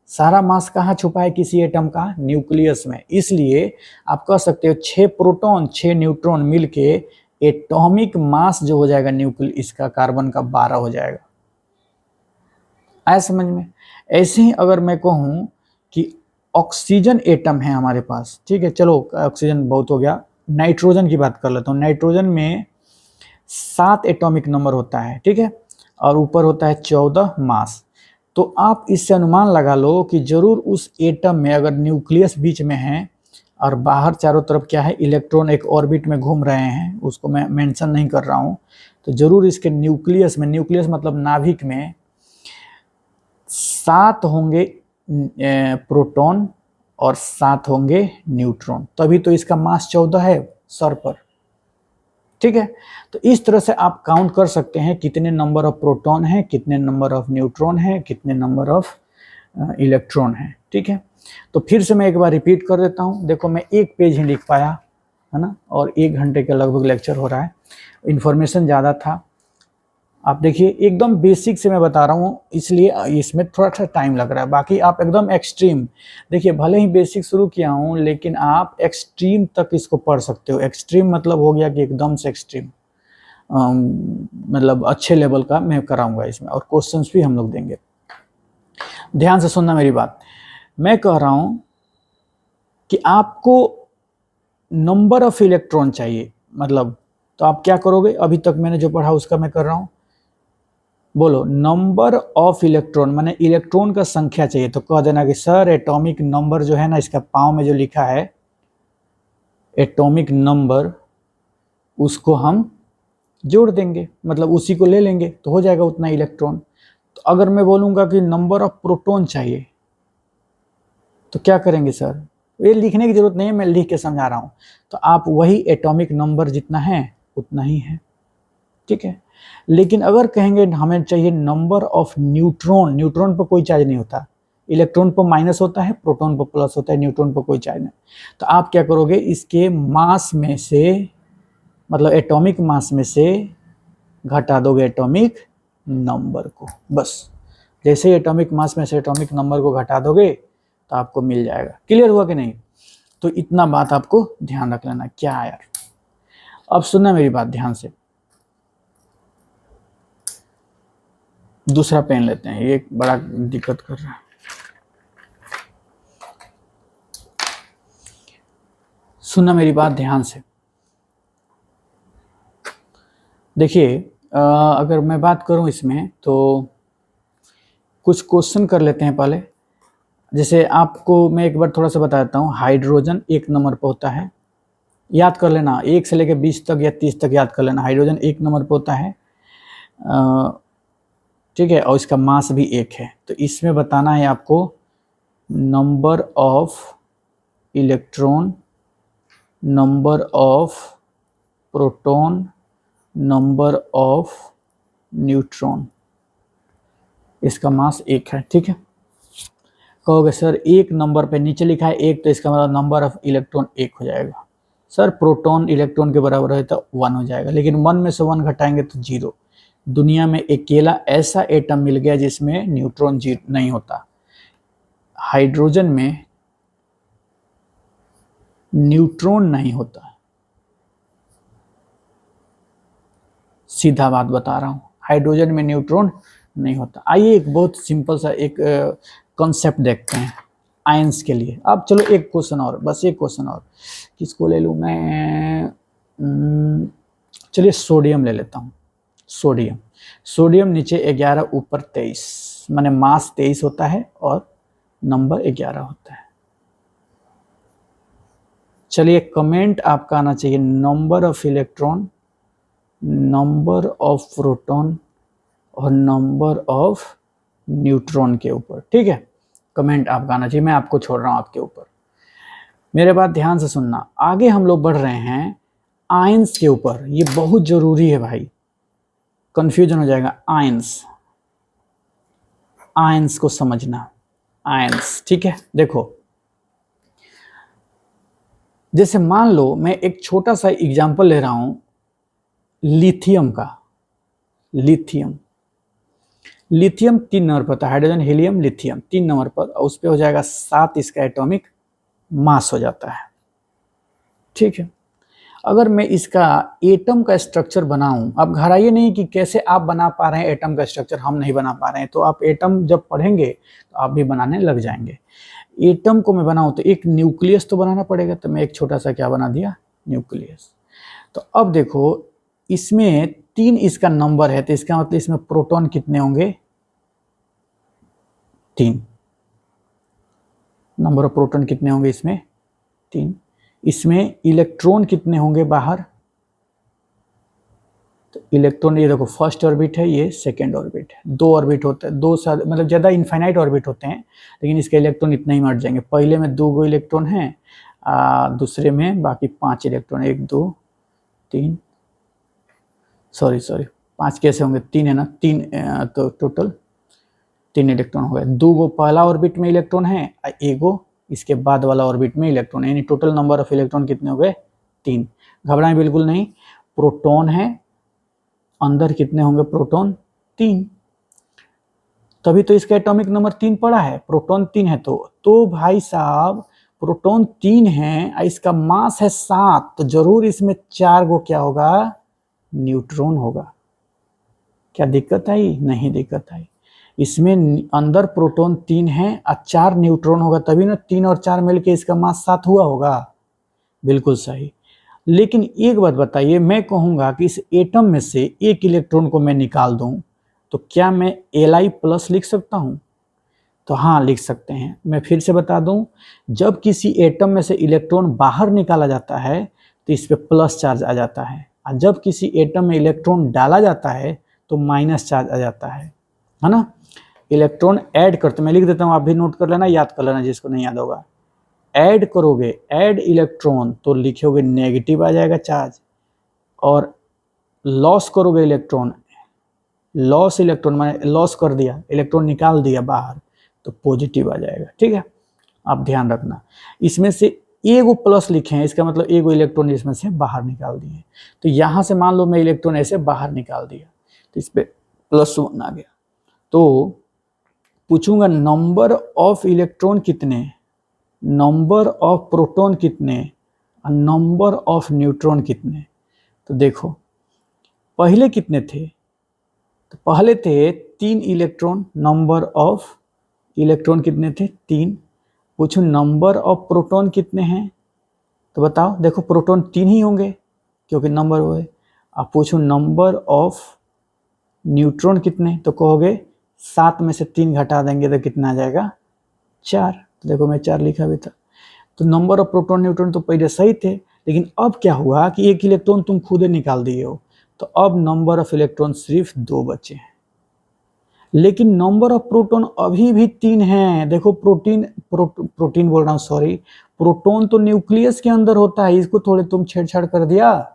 A: सारा मास कहाँ छुपा है किसी एटम का, न्यूक्लियस में। इसलिए आप कह सकते हो 6 प्रोटॉन 6 न्यूट्रॉन मिलके एटॉमिक मास जो हो जाएगा न्यूक्लियस इसका कार्बन का 12 हो जाएगा। आया समझ में? ऐसे ही अगर मैं कहूँ कि ऑक्सीजन एटम है हमारे पास, ठीक है, चलो ऑक्सीजन बहुत हो गया, नाइट्रोजन की बात कर लेता हूँ। नाइट्रोजन में 7 एटॉमिक नंबर होता है, ठीक है, और ऊपर होता है 14 मास। तो आप इससे अनुमान लगा लो कि जरूर उस एटम में अगर न्यूक्लियस बीच में है और बाहर चारों तरफ क्या है, इलेक्ट्रॉन एक ऑर्बिट में घूम रहे हैं, उसको मैं मेंशन नहीं कर रहा हूँ, तो जरूर इसके न्यूक्लियस में, न्यूक्लियस मतलब नाभिक में 7 होंगे प्रोटॉन और 7 होंगे न्यूट्रॉन, तभी तो इसका मास 14 है सर पर, ठीक है। तो इस तरह से आप काउंट कर सकते हैं कितने नंबर ऑफ प्रोटॉन है, कितने नंबर ऑफ न्यूट्रॉन है, कितने नंबर ऑफ इलेक्ट्रॉन है, ठीक है। तो फिर से मैं एक बार रिपीट कर देता हूँ। देखो मैं एक पेज ही लिख पाया, है ना, और 1 घंटे के लगभग लेक्चर हो रहा है, इन्फॉर्मेशन ज़्यादा था। आप देखिए एकदम बेसिक से मैं बता रहा हूँ, इसलिए इसमें थोड़ा सा टाइम लग रहा है, बाकी आप एकदम एक्सट्रीम देखिए, भले ही बेसिक शुरू किया हूँ लेकिन आप एक्सट्रीम तक इसको पढ़ सकते हो। एक्सट्रीम मतलब हो गया कि एकदम से एक्सट्रीम, मतलब अच्छे लेवल का मैं कराऊंगा इसमें, और क्वेश्चंस भी हम लोग देंगे। ध्यान से सुनना मेरी बात, मैं कह रहा हूँ कि आपको नंबर ऑफ इलेक्ट्रॉन चाहिए, मतलब तो आप क्या करोगे, अभी तक मैंने जो पढ़ा उसका मैं कर रहा हूँ, बोलो नंबर ऑफ इलेक्ट्रॉन, माने इलेक्ट्रॉन का संख्या चाहिए, तो कह देना कि सर एटॉमिक नंबर जो है ना, इसका पाँव में जो लिखा है एटॉमिक नंबर, उसको हम जोड़ देंगे, मतलब उसी को ले लेंगे तो हो जाएगा उतना इलेक्ट्रॉन। तो अगर मैं बोलूँगा कि नंबर ऑफ प्रोटॉन चाहिए तो क्या करेंगे सर, ये लिखने की जरूरत नहीं है, मैं लिख के समझा रहा हूँ, तो आप वही एटॉमिक नंबर जितना है उतना ही है, ठीक है। लेकिन अगर कहेंगे हमें चाहिए नंबर ऑफ न्यूट्रॉन, न्यूट्रॉन पर कोई चार्ज नहीं होता, इलेक्ट्रॉन पर माइनस होता है, प्रोटॉन पर प्लस होता है, न्यूट्रॉन पर कोई चार्ज नहीं, तो आप क्या करोगे, इसके मास में से, मतलब एटॉमिक मास में से घटा दोगे एटॉमिक नंबर को, बस जैसे ही एटॉमिक मास में से एटॉमिक नंबर को घटा दोगे तो आपको मिल जाएगा। क्लियर हुआ कि नहीं? तो इतना बात आपको ध्यान रख लेना। क्या यार, अब सुनना मेरी बात ध्यान से, दूसरा पेन लेते हैं, ये बड़ा दिक्कत कर रहा है। सुनना मेरी बात ध्यान से, देखिए अगर मैं बात करूं इसमें तो कुछ क्वेश्चन कर लेते हैं पहले। जैसे आपको मैं एक बार थोड़ा सा बता देता हूँ, हाइड्रोजन 1 नंबर पर होता है, याद कर लेना, 1 से लेकर 20 तक या 30 तक याद कर लेना, हाइड्रोजन 1 नंबर पर होता है, ठीक है, और इसका मास भी 1 है। तो इसमें बताना है आपको number of electron, number of proton, number of neutron, इसका मास 1 है, ठीक है। कहोगे सर 1 नंबर पे नीचे लिखा है 1, तो इसका मतलब नंबर ऑफ इलेक्ट्रॉन 1 हो जाएगा। सर प्रोटॉन इलेक्ट्रॉन के बराबर है तो 1 हो जाएगा, लेकिन 1 में से 1 घटाएंगे तो 0। दुनिया में अकेला ऐसा एटम मिल गया जिसमें न्यूट्रॉन 0 नहीं होता। हाइड्रोजन में न्यूट्रॉन नहीं होता, सीधा बात बता रहा हूं, हाइड्रोजन में न्यूट्रॉन नहीं होता। आइए एक बहुत सिंपल सा एक कॉन्सेप्ट देखते हैं आयंस के लिए। अब चलो एक क्वेश्चन और, बस एक क्वेश्चन और, किसको ले लूँ मैं, चलिए सोडियम ले लेता हूँ। सोडियम, सोडियम नीचे 11 ऊपर 23, माने मास 23 होता है और नंबर 11 होता है। चलिए कमेंट आपका आना चाहिए number of electron, number of proton और नंबर ऑफ न्यूट्रॉन के ऊपर, ठीक है, कमेंट आपका आना चाहिए, मैं आपको छोड़ रहा हूं आपके ऊपर। मेरे बात ध्यान से सुनना, आगे हम लोग बढ़ रहे हैं आयंस के ऊपर, ये बहुत जरूरी है भाई, कंफ्यूजन हो जाएगा। आयंस, आयंस को समझना, आयंस, ठीक है। देखो जैसे मान लो मैं एक छोटा सा एग्जांपल ले रहा हूं लिथियम का, लिथियम, लिथियम 3 नंबर पर था, हाइड्रोजन हीलियम लिथियम 3 नंबर पर, और उस पर हो जाएगा 7 इसका एटॉमिक मास हो जाता है, ठीक है। अगर मैं इसका एटम का स्ट्रक्चर बनाऊं, आप घबराइए नहीं कि कैसे आप बना पा रहे हैं एटम का स्ट्रक्चर, हम नहीं बना पा रहे हैं, तो आप एटम जब पढ़ेंगे तो आप भी बनाने लग जाएंगे। एटम को मैं बनाऊं तो एक न्यूक्लियस तो बनाना पड़ेगा, तो मैं एक छोटा सा क्या बना दिया, न्यूक्लियस। तो अब देखो इसमें 3 इसका नंबर है, तो इसका मतलब इसमें प्रोटॉन कितने होंगे, 3। नंबर ऑफ प्रोटॉन कितने होंगे इसमें, 3। इसमें इलेक्ट्रॉन कितने होंगे बाहर, तो इलेक्ट्रॉन ये देखो फर्स्ट ऑर्बिट है, ये सेकेंड ऑर्बिट है, 2 ऑर्बिट होता है, 2 मतलब ज़्यादा इनफाइनाइट ऑर्बिट होते हैं, लेकिन इसके इलेक्ट्रॉन इतना ही मर जाएंगे। पहले में 2 इलेक्ट्रॉन हैं, दूसरे में बाकी 5 इलेक्ट्रॉन, 1 2 3, सॉरी 5 कैसे होंगे, 3 है ना, 3 तो टोटल 3 इलेक्ट्रॉन हो गए। 2 पहला ऑर्बिट में इलेक्ट्रॉन है, 1 इसके बाद वाला ऑर्बिट में इलेक्ट्रॉन है, यानी टोटल नंबर ऑफ इलेक्ट्रॉन कितने हो गए, 3। घबराएं बिल्कुल नहीं, प्रोटॉन है, अंदर कितने होंगे प्रोटॉन, 3, तभी तो इसका एटॉमिक नंबर 3 पड़ा है, प्रोटॉन 3 है। तो भाई साहब प्रोटॉन 3 है, इसका मास है 7, तो जरूर इसमें 4 गो क्या होगा, न्यूट्रॉन होगा। क्या दिक्कत आई, नहीं दिक्कत आई। इसमें अंदर प्रोटॉन 3 है और 4 न्यूट्रॉन होगा, तभी ना 3 और 4 मिलके इसका मास 7 हुआ होगा, बिल्कुल सही। लेकिन एक बात बताइए, मैं कहूंगा कि इस एटम में से एक इलेक्ट्रॉन को मैं निकाल दूं, तो क्या मैं Li+ लिख सकता हूं, तो हाँ लिख सकते हैं। मैं फिर से बता दूं, जब किसी एटम में से इलेक्ट्रॉन बाहर निकाला जाता है तो इस पे प्लस चार्ज आ जाता है, और जब किसी एटम में इलेक्ट्रॉन डाला जाता है तो माइनस चार्ज आ जाता है ना। इलेक्ट्रॉन ऐड करते, मैं लिख देता हूँ, आप भी नोट कर लेना, याद कर लेना जिसको नहीं याद होगा। ऐड करोगे, ऐड इलेक्ट्रॉन, तो लिखोगे नेगेटिव आ जाएगा चार्ज, और लॉस करोगे इलेक्ट्रॉन, लॉस इलेक्ट्रॉन माने लॉस कर दिया, इलेक्ट्रॉन निकाल दिया बाहर, तो पॉजिटिव आ जाएगा। ठीक है, आप ध्यान रखना। इसमें से एगो प्लस लिखे हैं, इसका मतलब एगो इलेक्ट्रॉन इसमें से बाहर निकाल दिए। तो यहाँ से मान लो मैं इलेक्ट्रॉन ऐसे बाहर निकाल दिया, तो इस पर +1 आ गया। तो पूछूंगा नंबर ऑफ इलेक्ट्रॉन कितने, नंबर ऑफ प्रोटॉन कितने, और नंबर ऑफ न्यूट्रॉन कितने। तो देखो पहले कितने थे, तो पहले थे 3 इलेक्ट्रॉन, नंबर ऑफ इलेक्ट्रॉन कितने थे, 3। पूछूं नंबर ऑफ प्रोटॉन कितने हैं, तो बताओ, देखो प्रोटॉन 3 ही होंगे क्योंकि नंबर वो है। अब पूछूं नंबर ऑफ न्यूट्रॉन कितने, तो कहोगे 7 में से 3 घटा देंगे तो कितना आ जाएगा, 4। तो देखो मैं 4 लिखा भी था। तो नंबर ऑफ प्रोटॉन न्यूट्रॉन तो पहले सही थे, लेकिन अब क्या हुआ कि 1 इलेक्ट्रॉन तुम खुद ही निकाल दिए हो, तो अब नंबर ऑफ इलेक्ट्रॉन सिर्फ 2 बचे हैं। लेकिन नंबर ऑफ प्रोटॉन अभी भी 3 हैं। देखो प्रोटीन बोल रहा हूँ, सॉरी, प्रोटॉन तो न्यूक्लियस के अंदर होता है, इसको थोड़े तुम छेड़छाड़ कर दिया,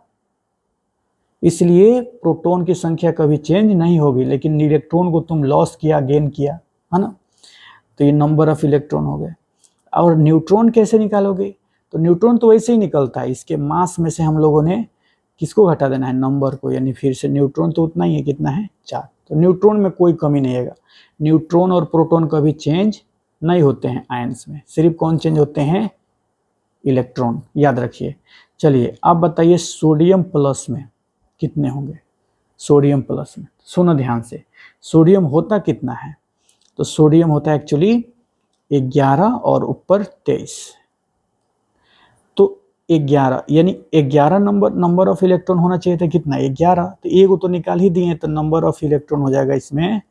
A: इसलिए प्रोटॉन की संख्या कभी चेंज नहीं होगी, लेकिन इलेक्ट्रॉन को तुम लॉस किया, गेन किया, है ना। तो ये नंबर ऑफ इलेक्ट्रॉन हो गए। और न्यूट्रॉन कैसे निकालोगे, तो न्यूट्रॉन तो वैसे ही निकलता है, इसके मास में से हम लोगों ने किसको घटा देना है, नंबर को, यानी फिर से न्यूट्रॉन तो उतना ही है, कितना है, 4। तो न्यूट्रॉन में कोई कमी नहीं आएगा। न्यूट्रॉन और प्रोटॉन कभी चेंज नहीं होते हैं आयंस में, सिर्फ कौन चेंज होते हैं, इलेक्ट्रॉन, याद रखिए। चलिए आप बताइए सोडियम प्लस में कितने होंगे, सोडियम प्लस में सुनो ध्यान से, सोडियम होता कितना है, तो सोडियम होता है एक्चुअली 11 और ऊपर 23, तो 11 यानी 11 नंबर ऑफ इलेक्ट्रॉन होना चाहिए था, कितना 11, तो एगो तो निकाल ही दिए, तो नंबर ऑफ इलेक्ट्रॉन हो जाएगा इसमें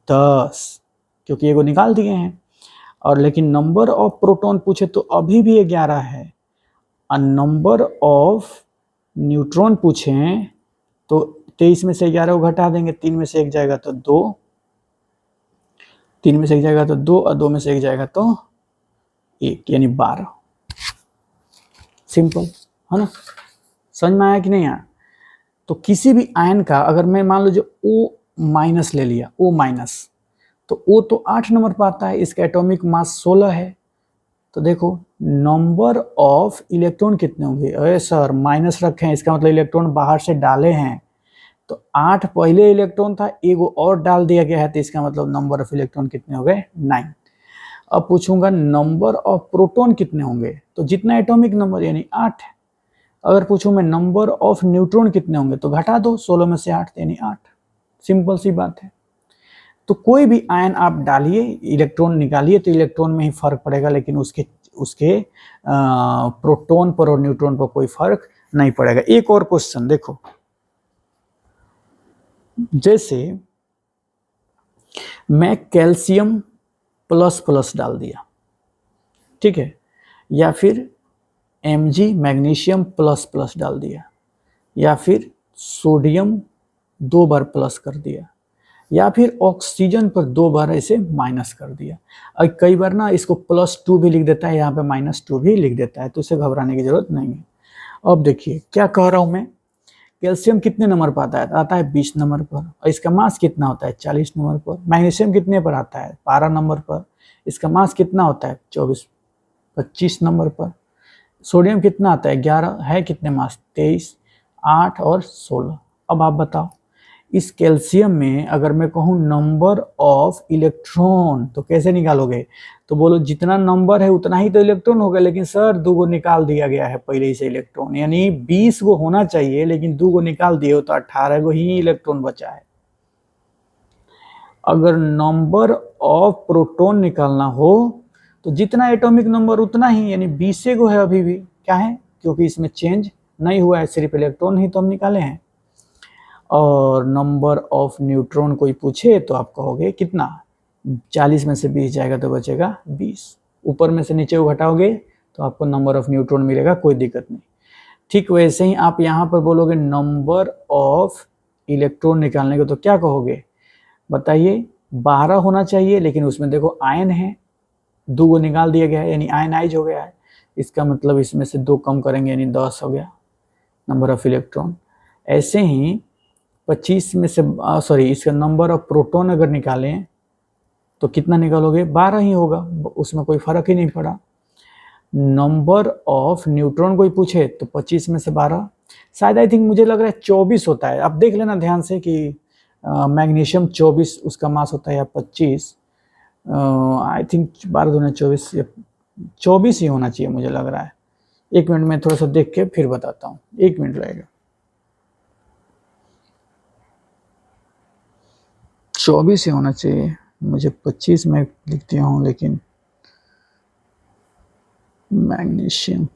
A: 10, क्योंकि एगो निकाल दिए हैं। और लेकिन नंबर ऑफ प्रोटॉन पूछे तो अभी भी 11 है, और नंबर ऑफ न्यूट्रॉन पूछें तो 23 में से 11 को घटा देंगे, 3 में से 1 जाएगा तो 2, 3 में से 1 जाएगा तो 2, और 2 में से 1 जाएगा तो 1, यानी 12। सिंपल है ना, समझ में आया कि नहीं आया। तो किसी भी आयन का अगर मैं मान लो जो O- ले लिया, O-, तो O तो 8 नंबर पर आता है, इसका एटॉमिक मास 16 है। तो देखो नंबर ऑफ इलेक्ट्रॉन कितने होंगे, अरे सर माइनस रखे हैं, इसका मतलब इलेक्ट्रॉन बाहर से डाले हैं, तो 8 पहले इलेक्ट्रॉन था, एगो और डाल दिया गया है, तो इसका मतलब नंबर ऑफ इलेक्ट्रॉन कितने हो गए, 9। अब पूछूंगा नंबर ऑफ प्रोटॉन कितने होंगे, तो जितना एटॉमिक नंबर यानी 8 है, अगर पूछूं मैं नंबर ऑफ न्यूट्रॉन कितने होंगे तो घटा दो 16 में से 8 यानी 8। सिंपल सी बात है। तो कोई भी आयन आप डालिए, इलेक्ट्रॉन निकालिए तो इलेक्ट्रॉन में ही फर्क पड़ेगा, लेकिन उसके उसके प्रोटॉन पर और न्यूट्रॉन पर कोई फर्क नहीं पड़ेगा। एक और क्वेश्चन देखो, जैसे मैं कैल्शियम प्लस प्लस डाल दिया, ठीक है, या फिर Mg मैग्नीशियम प्लस प्लस डाल दिया, या फिर सोडियम 2 बार प्लस कर दिया, या फिर ऑक्सीजन पर 2 बार ऐसे माइनस कर दिया। और कई बार ना इसको +2 भी लिख देता है, यहाँ पे -2 भी लिख देता है, तो इसे घबराने की जरूरत नहीं है। अब देखिए क्या कह रहा हूँ मैं, कैल्शियम कितने नंबर पर आता है 20 नंबर पर, और इसका मास कितना होता है 40 नंबर पर। मैग्नीशियम कितने पर आता है 12 नंबर पर, इसका मास कितना होता है 25 नंबर पर। सोडियम कितना आता है 11, है कितने मास 23, 8 और 16। अब आप बताओ इस कैल्शियम में अगर मैं कहूँ नंबर ऑफ इलेक्ट्रॉन तो कैसे निकालोगे, तो बोलो जितना नंबर है उतना ही तो इलेक्ट्रॉन होगा, लेकिन सर 2 गो निकाल दिया गया है पहले ही से इलेक्ट्रॉन, यानी 20 गो होना चाहिए लेकिन 2 गो निकाल दिए हो तो 18 गो ही इलेक्ट्रॉन बचा है। अगर नंबर ऑफ प्रोटॉन निकालना हो तो जितना एटॉमिक नंबर उतना ही, यानी 20 गो है अभी भी, क्या है क्योंकि इसमें चेंज नहीं हुआ है, सिर्फ इलेक्ट्रॉन ही तो हम निकाले हैं। और नंबर ऑफ न्यूट्रॉन कोई पूछे तो आप कहोगे कितना, 40 में से 20 जाएगा तो बचेगा 20, ऊपर में से नीचे को घटाओगे तो आपको नंबर ऑफ न्यूट्रॉन मिलेगा, कोई दिक्कत नहीं। ठीक वैसे ही आप यहाँ पर बोलोगे नंबर ऑफ इलेक्ट्रॉन निकालने को तो क्या कहोगे बताइए, 12 होना चाहिए, लेकिन उसमें देखो आयन है, 2 गो निकाल दिया गया है यानी आयनाइज हो गया है, इसका मतलब इसमें से 2 कम करेंगे यानी 10 हो गया नंबर ऑफ इलेक्ट्रॉन। ऐसे ही 25 में से इसका नंबर ऑफ प्रोटॉन अगर निकालें तो कितना निकालोगे 12 ही होगा, उसमें कोई फर्क ही नहीं पड़ा। नंबर ऑफ न्यूट्रॉन कोई पूछे तो 25 में से 12, शायद आई थिंक मुझे लग रहा है 24 होता है, आप देख लेना ध्यान से कि मैग्नीशियम 24 उसका मास होता है या 25, आई थिंक 12 दूना 24 या 24 ही होना चाहिए मुझे लग रहा है। 1 मिनट में थोड़ा सा देख के फिर बताता हूँ, 1 मिनट लगेगा। 24 ही होना चाहिए, मुझे 25 में लिख दिया हूँ, लेकिन मैग्नीशियम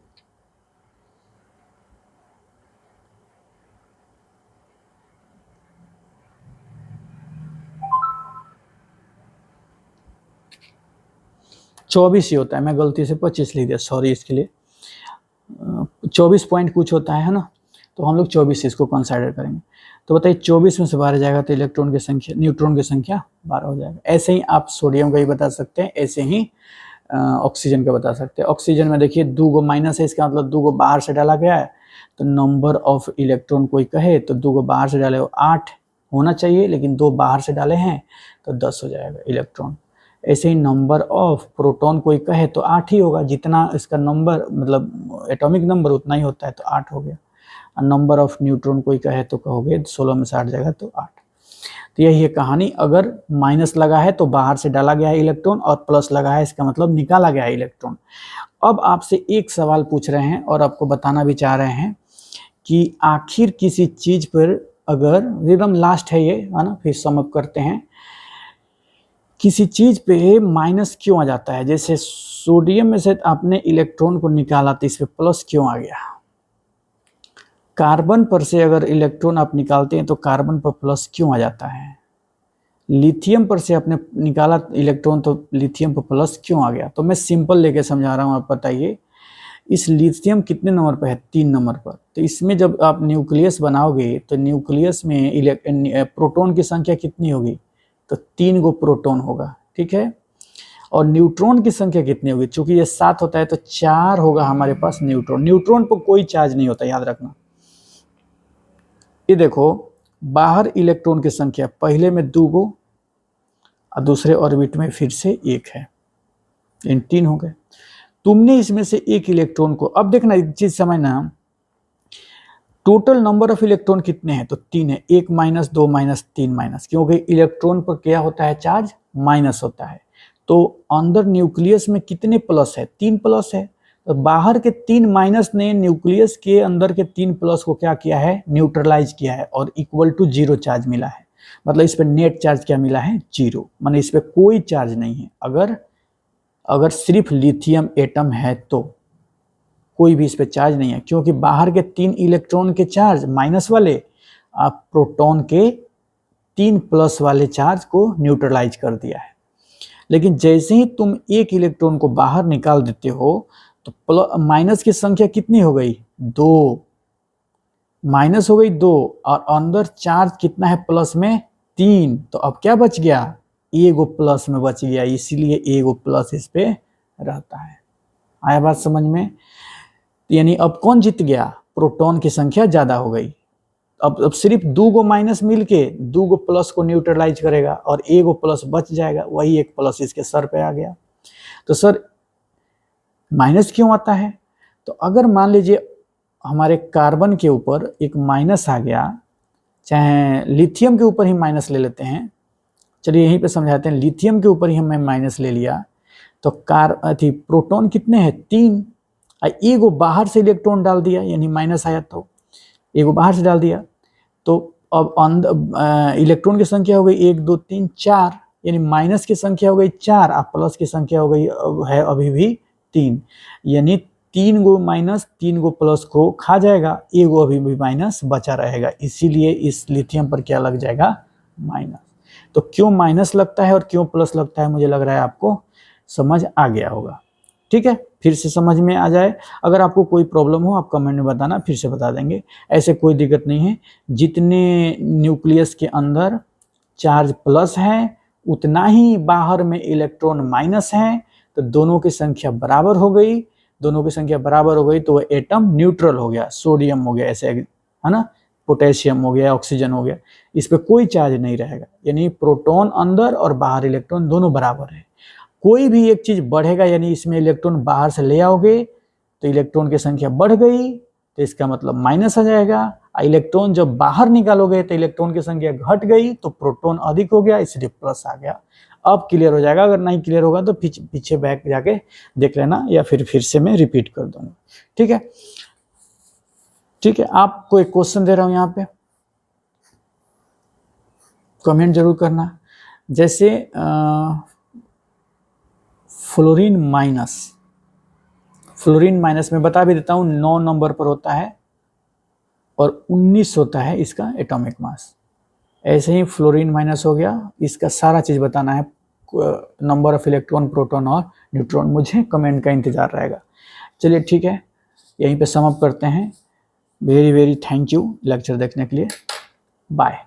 A: चौबीस ही होता है, मैं गलती से 25 लिख दिया, सॉरी इसके लिए। 24 पॉइंट कुछ होता है ना, तो हम लोग 24 इसको कंसिडर करेंगे। तो बताइए 24 में से 12 जाएगा तो इलेक्ट्रॉन की संख्या, न्यूट्रॉन की संख्या 12 हो जाएगा। ऐसे ही आप सोडियम का ही बता सकते हैं, ऐसे ही ऑक्सीजन का बता सकते हैं। ऑक्सीजन में देखिए 2 गो माइनस है, इसका मतलब 2 गो बाहर से डाला गया है, तो नंबर ऑफ इलेक्ट्रॉन कोई कहे तो 2 गो बाहर से डाले 8 होना चाहिए, लेकिन 2 बाहर से डाले हैं तो 10 हो जाएगा इलेक्ट्रॉन। ऐसे ही नंबर ऑफ प्रोटॉन कोई कहे तो 8 ही होगा, जितना इसका नंबर मतलब एटॉमिक नंबर उतना ही होता है तो 8 हो गया। और नंबर ऑफ न्यूट्रॉन कोई कहे तो कहोगे 16 में से 8 जाएगा तो 8। तो यही है कहानी, अगर माइनस लगा है तो बाहर से डाला गया है इलेक्ट्रॉन, और प्लस लगा है इसका मतलब निकाला गया है इलेक्ट्रॉन। अब आपसे एक सवाल पूछ रहे हैं और आपको बताना भी चाह रहे हैं कि आखिर किसी चीज पर अगर, एकदम लास्ट है ये, है ना, फिर सम अप करते हैं, किसी चीज पे माइनस क्यों आ जाता है। जैसे सोडियम में से आपने इलेक्ट्रॉन को निकाला तो इस पे प्लस क्यों आ गया। कार्बन पर से अगर इलेक्ट्रॉन आप निकालते हैं तो कार्बन पर प्लस क्यों आ जाता है। लिथियम पर से आपने निकाला इलेक्ट्रॉन तो लिथियम पर प्लस क्यों आ गया। तो मैं सिंपल लेके समझा रहा हूँ, आप बताइए इस लिथियम कितने नंबर पर है 3 नंबर पर। तो इसमें जब आप न्यूक्लियस बनाओगे तो न्यूक्लियस में प्रोटॉन की संख्या कितनी होगी, तो 3 गो प्रोटॉन होगा, ठीक है। और न्यूट्रॉन की संख्या कितनी होगी, चूंकि ये 7 होता है तो 4 होगा हमारे पास न्यूट्रॉन। न्यूट्रॉन पर कोई चार्ज नहीं होता, याद रखना। ये देखो बाहर इलेक्ट्रॉन की संख्या पहले में 2 गो और दूसरे ऑर्बिट में फिर से 1 है, इन 3 हो गए। तुमने इसमें से 1 इलेक्ट्रॉन को, अब देखना एक चीज समझना, टोटल नंबर ऑफ इलेक्ट्रॉन कितने हैं तो 3 है, 1 माइनस 2 माइनस 3 माइनस, क्योंकि इलेक्ट्रॉन पर क्या होता है चार्ज माइनस होता है। तो अंदर न्यूक्लियस में कितने प्लस है 3 प्लस है, तो बाहर के 3 माइनस ने न्यूक्लियस के अंदर के 3 प्लस को क्या किया है, न्यूट्रलाइज किया है और इक्वल टू 0 चार्ज मिला है। मतलब इस पे नेट चार्ज क्या मिला है, 0, माने इस पे कोई चार्ज नहीं है। अगर सिर्फ लिथियम एटम है तो कोई भी इस पे चार्ज नहीं है, क्योंकि बाहर के 3 इलेक्ट्रॉन के चार्ज माइनस वाले आप प्रोटॉन के 3 प्लस वाले चार्ज को न्यूट्रलाइज कर दिया है। लेकिन जैसे ही तुम एक इलेक्ट्रॉन को बाहर निकाल देते हो तो माइनस की संख्या कितनी हो गई, 2, माइनस हो गई 2, और अंदर चार्ज कितना है प्लस में, 3। तो अब क्या बच गया, एगो प्लस में बच गया, इसीलिए एगो प्लस इस पे रहता है। आया बात समझ में? यानी अब कौन जीत गया, प्रोटॉन की संख्या ज्यादा हो गई। अब सिर्फ 2 गो माइनस मिलके 2 गो प्लस को न्यूट्रलाइज करेगा और एगो प्लस बच जाएगा, वही एक प्लस इसके सर पे आ गया। तो सर माइनस क्यों आता है, तो अगर मान लीजिए हमारे कार्बन के ऊपर एक माइनस आ गया, चाहे लिथियम के ऊपर ही माइनस ले लेते हैं, चलिए यहीं पे समझाते हैं, लिथियम के ऊपर ही हमने माइनस ले लिया, तो प्रोटॉन कितने हैं, 3, एगो बाहर से इलेक्ट्रॉन डाल दिया, यानी माइनस आया तो एगो बाहर से डाल दिया, तो अब अंदर इलेक्ट्रॉन की संख्या हो गई 1 2 3 4, यानी माइनस की संख्या हो गई 4 और प्लस की संख्या हो गई है अभी भी 3, यानी 3 गो माइनस 3 गो प्लस को खा जाएगा, एगो अभी भी माइनस बचा रहेगा, इसीलिए इस लिथियम पर क्या लग जाएगा, माइनस। तो क्यों माइनस लगता है और क्यों प्लस लगता है, मुझे लग रहा है आपको समझ आ गया होगा। ठीक है, फिर से समझ में आ जाए। अगर आपको कोई प्रॉब्लम हो आप कमेंट में बताना, फिर से बता देंगे, ऐसे कोई दिक्कत नहीं है। जितने न्यूक्लियस के अंदर चार्ज प्लस है उतना ही बाहर में इलेक्ट्रॉन माइनस है, तो दोनों की संख्या बराबर हो गई, दोनों की संख्या बराबर हो गई तो वह एटम न्यूट्रल हो गया, सोडियम हो गया, ऐसे है ना, पोटेशियम हो गया, ऑक्सीजन हो गया, इस पर कोई चार्ज नहीं रहेगा, यानी प्रोटॉन अंदर और बाहर इलेक्ट्रॉन दोनों बराबर है। कोई भी एक चीज बढ़ेगा, यानी इसमें इलेक्ट्रॉन बाहर से ले आओगे तो इलेक्ट्रॉन की संख्या बढ़ गई, तो इसका मतलब माइनस आ जाएगा। इलेक्ट्रॉन जब बाहर निकालोगे तो इलेक्ट्रॉन की संख्या घट गई तो प्रोटॉन अधिक हो गया, इसलिए प्लस आ गया। अब क्लियर हो जाएगा, अगर नहीं क्लियर होगा तो पीछे बैक जाके देख लेना, या फिर से मैं रिपीट कर दूंगा। ठीक है, ठीक है, आपको एक क्वेश्चन दे रहा हूं यहाँ पे, कमेंट जरूर करना। जैसे फ्लोरीन माइनस में बता भी देता हूँ 9 नंबर पर होता है और 19 होता है इसका एटॉमिक मास। ऐसे ही फ्लोरीन माइनस हो गया, इसका सारा चीज बताना है, नंबर ऑफ इलेक्ट्रॉन, प्रोटॉन और न्यूट्रॉन, मुझे कमेंट का इंतजार रहेगा। चलिए ठीक है, यहीं पे सम अप करते हैं। Very very thank you lecture देखने के लिए, बाय।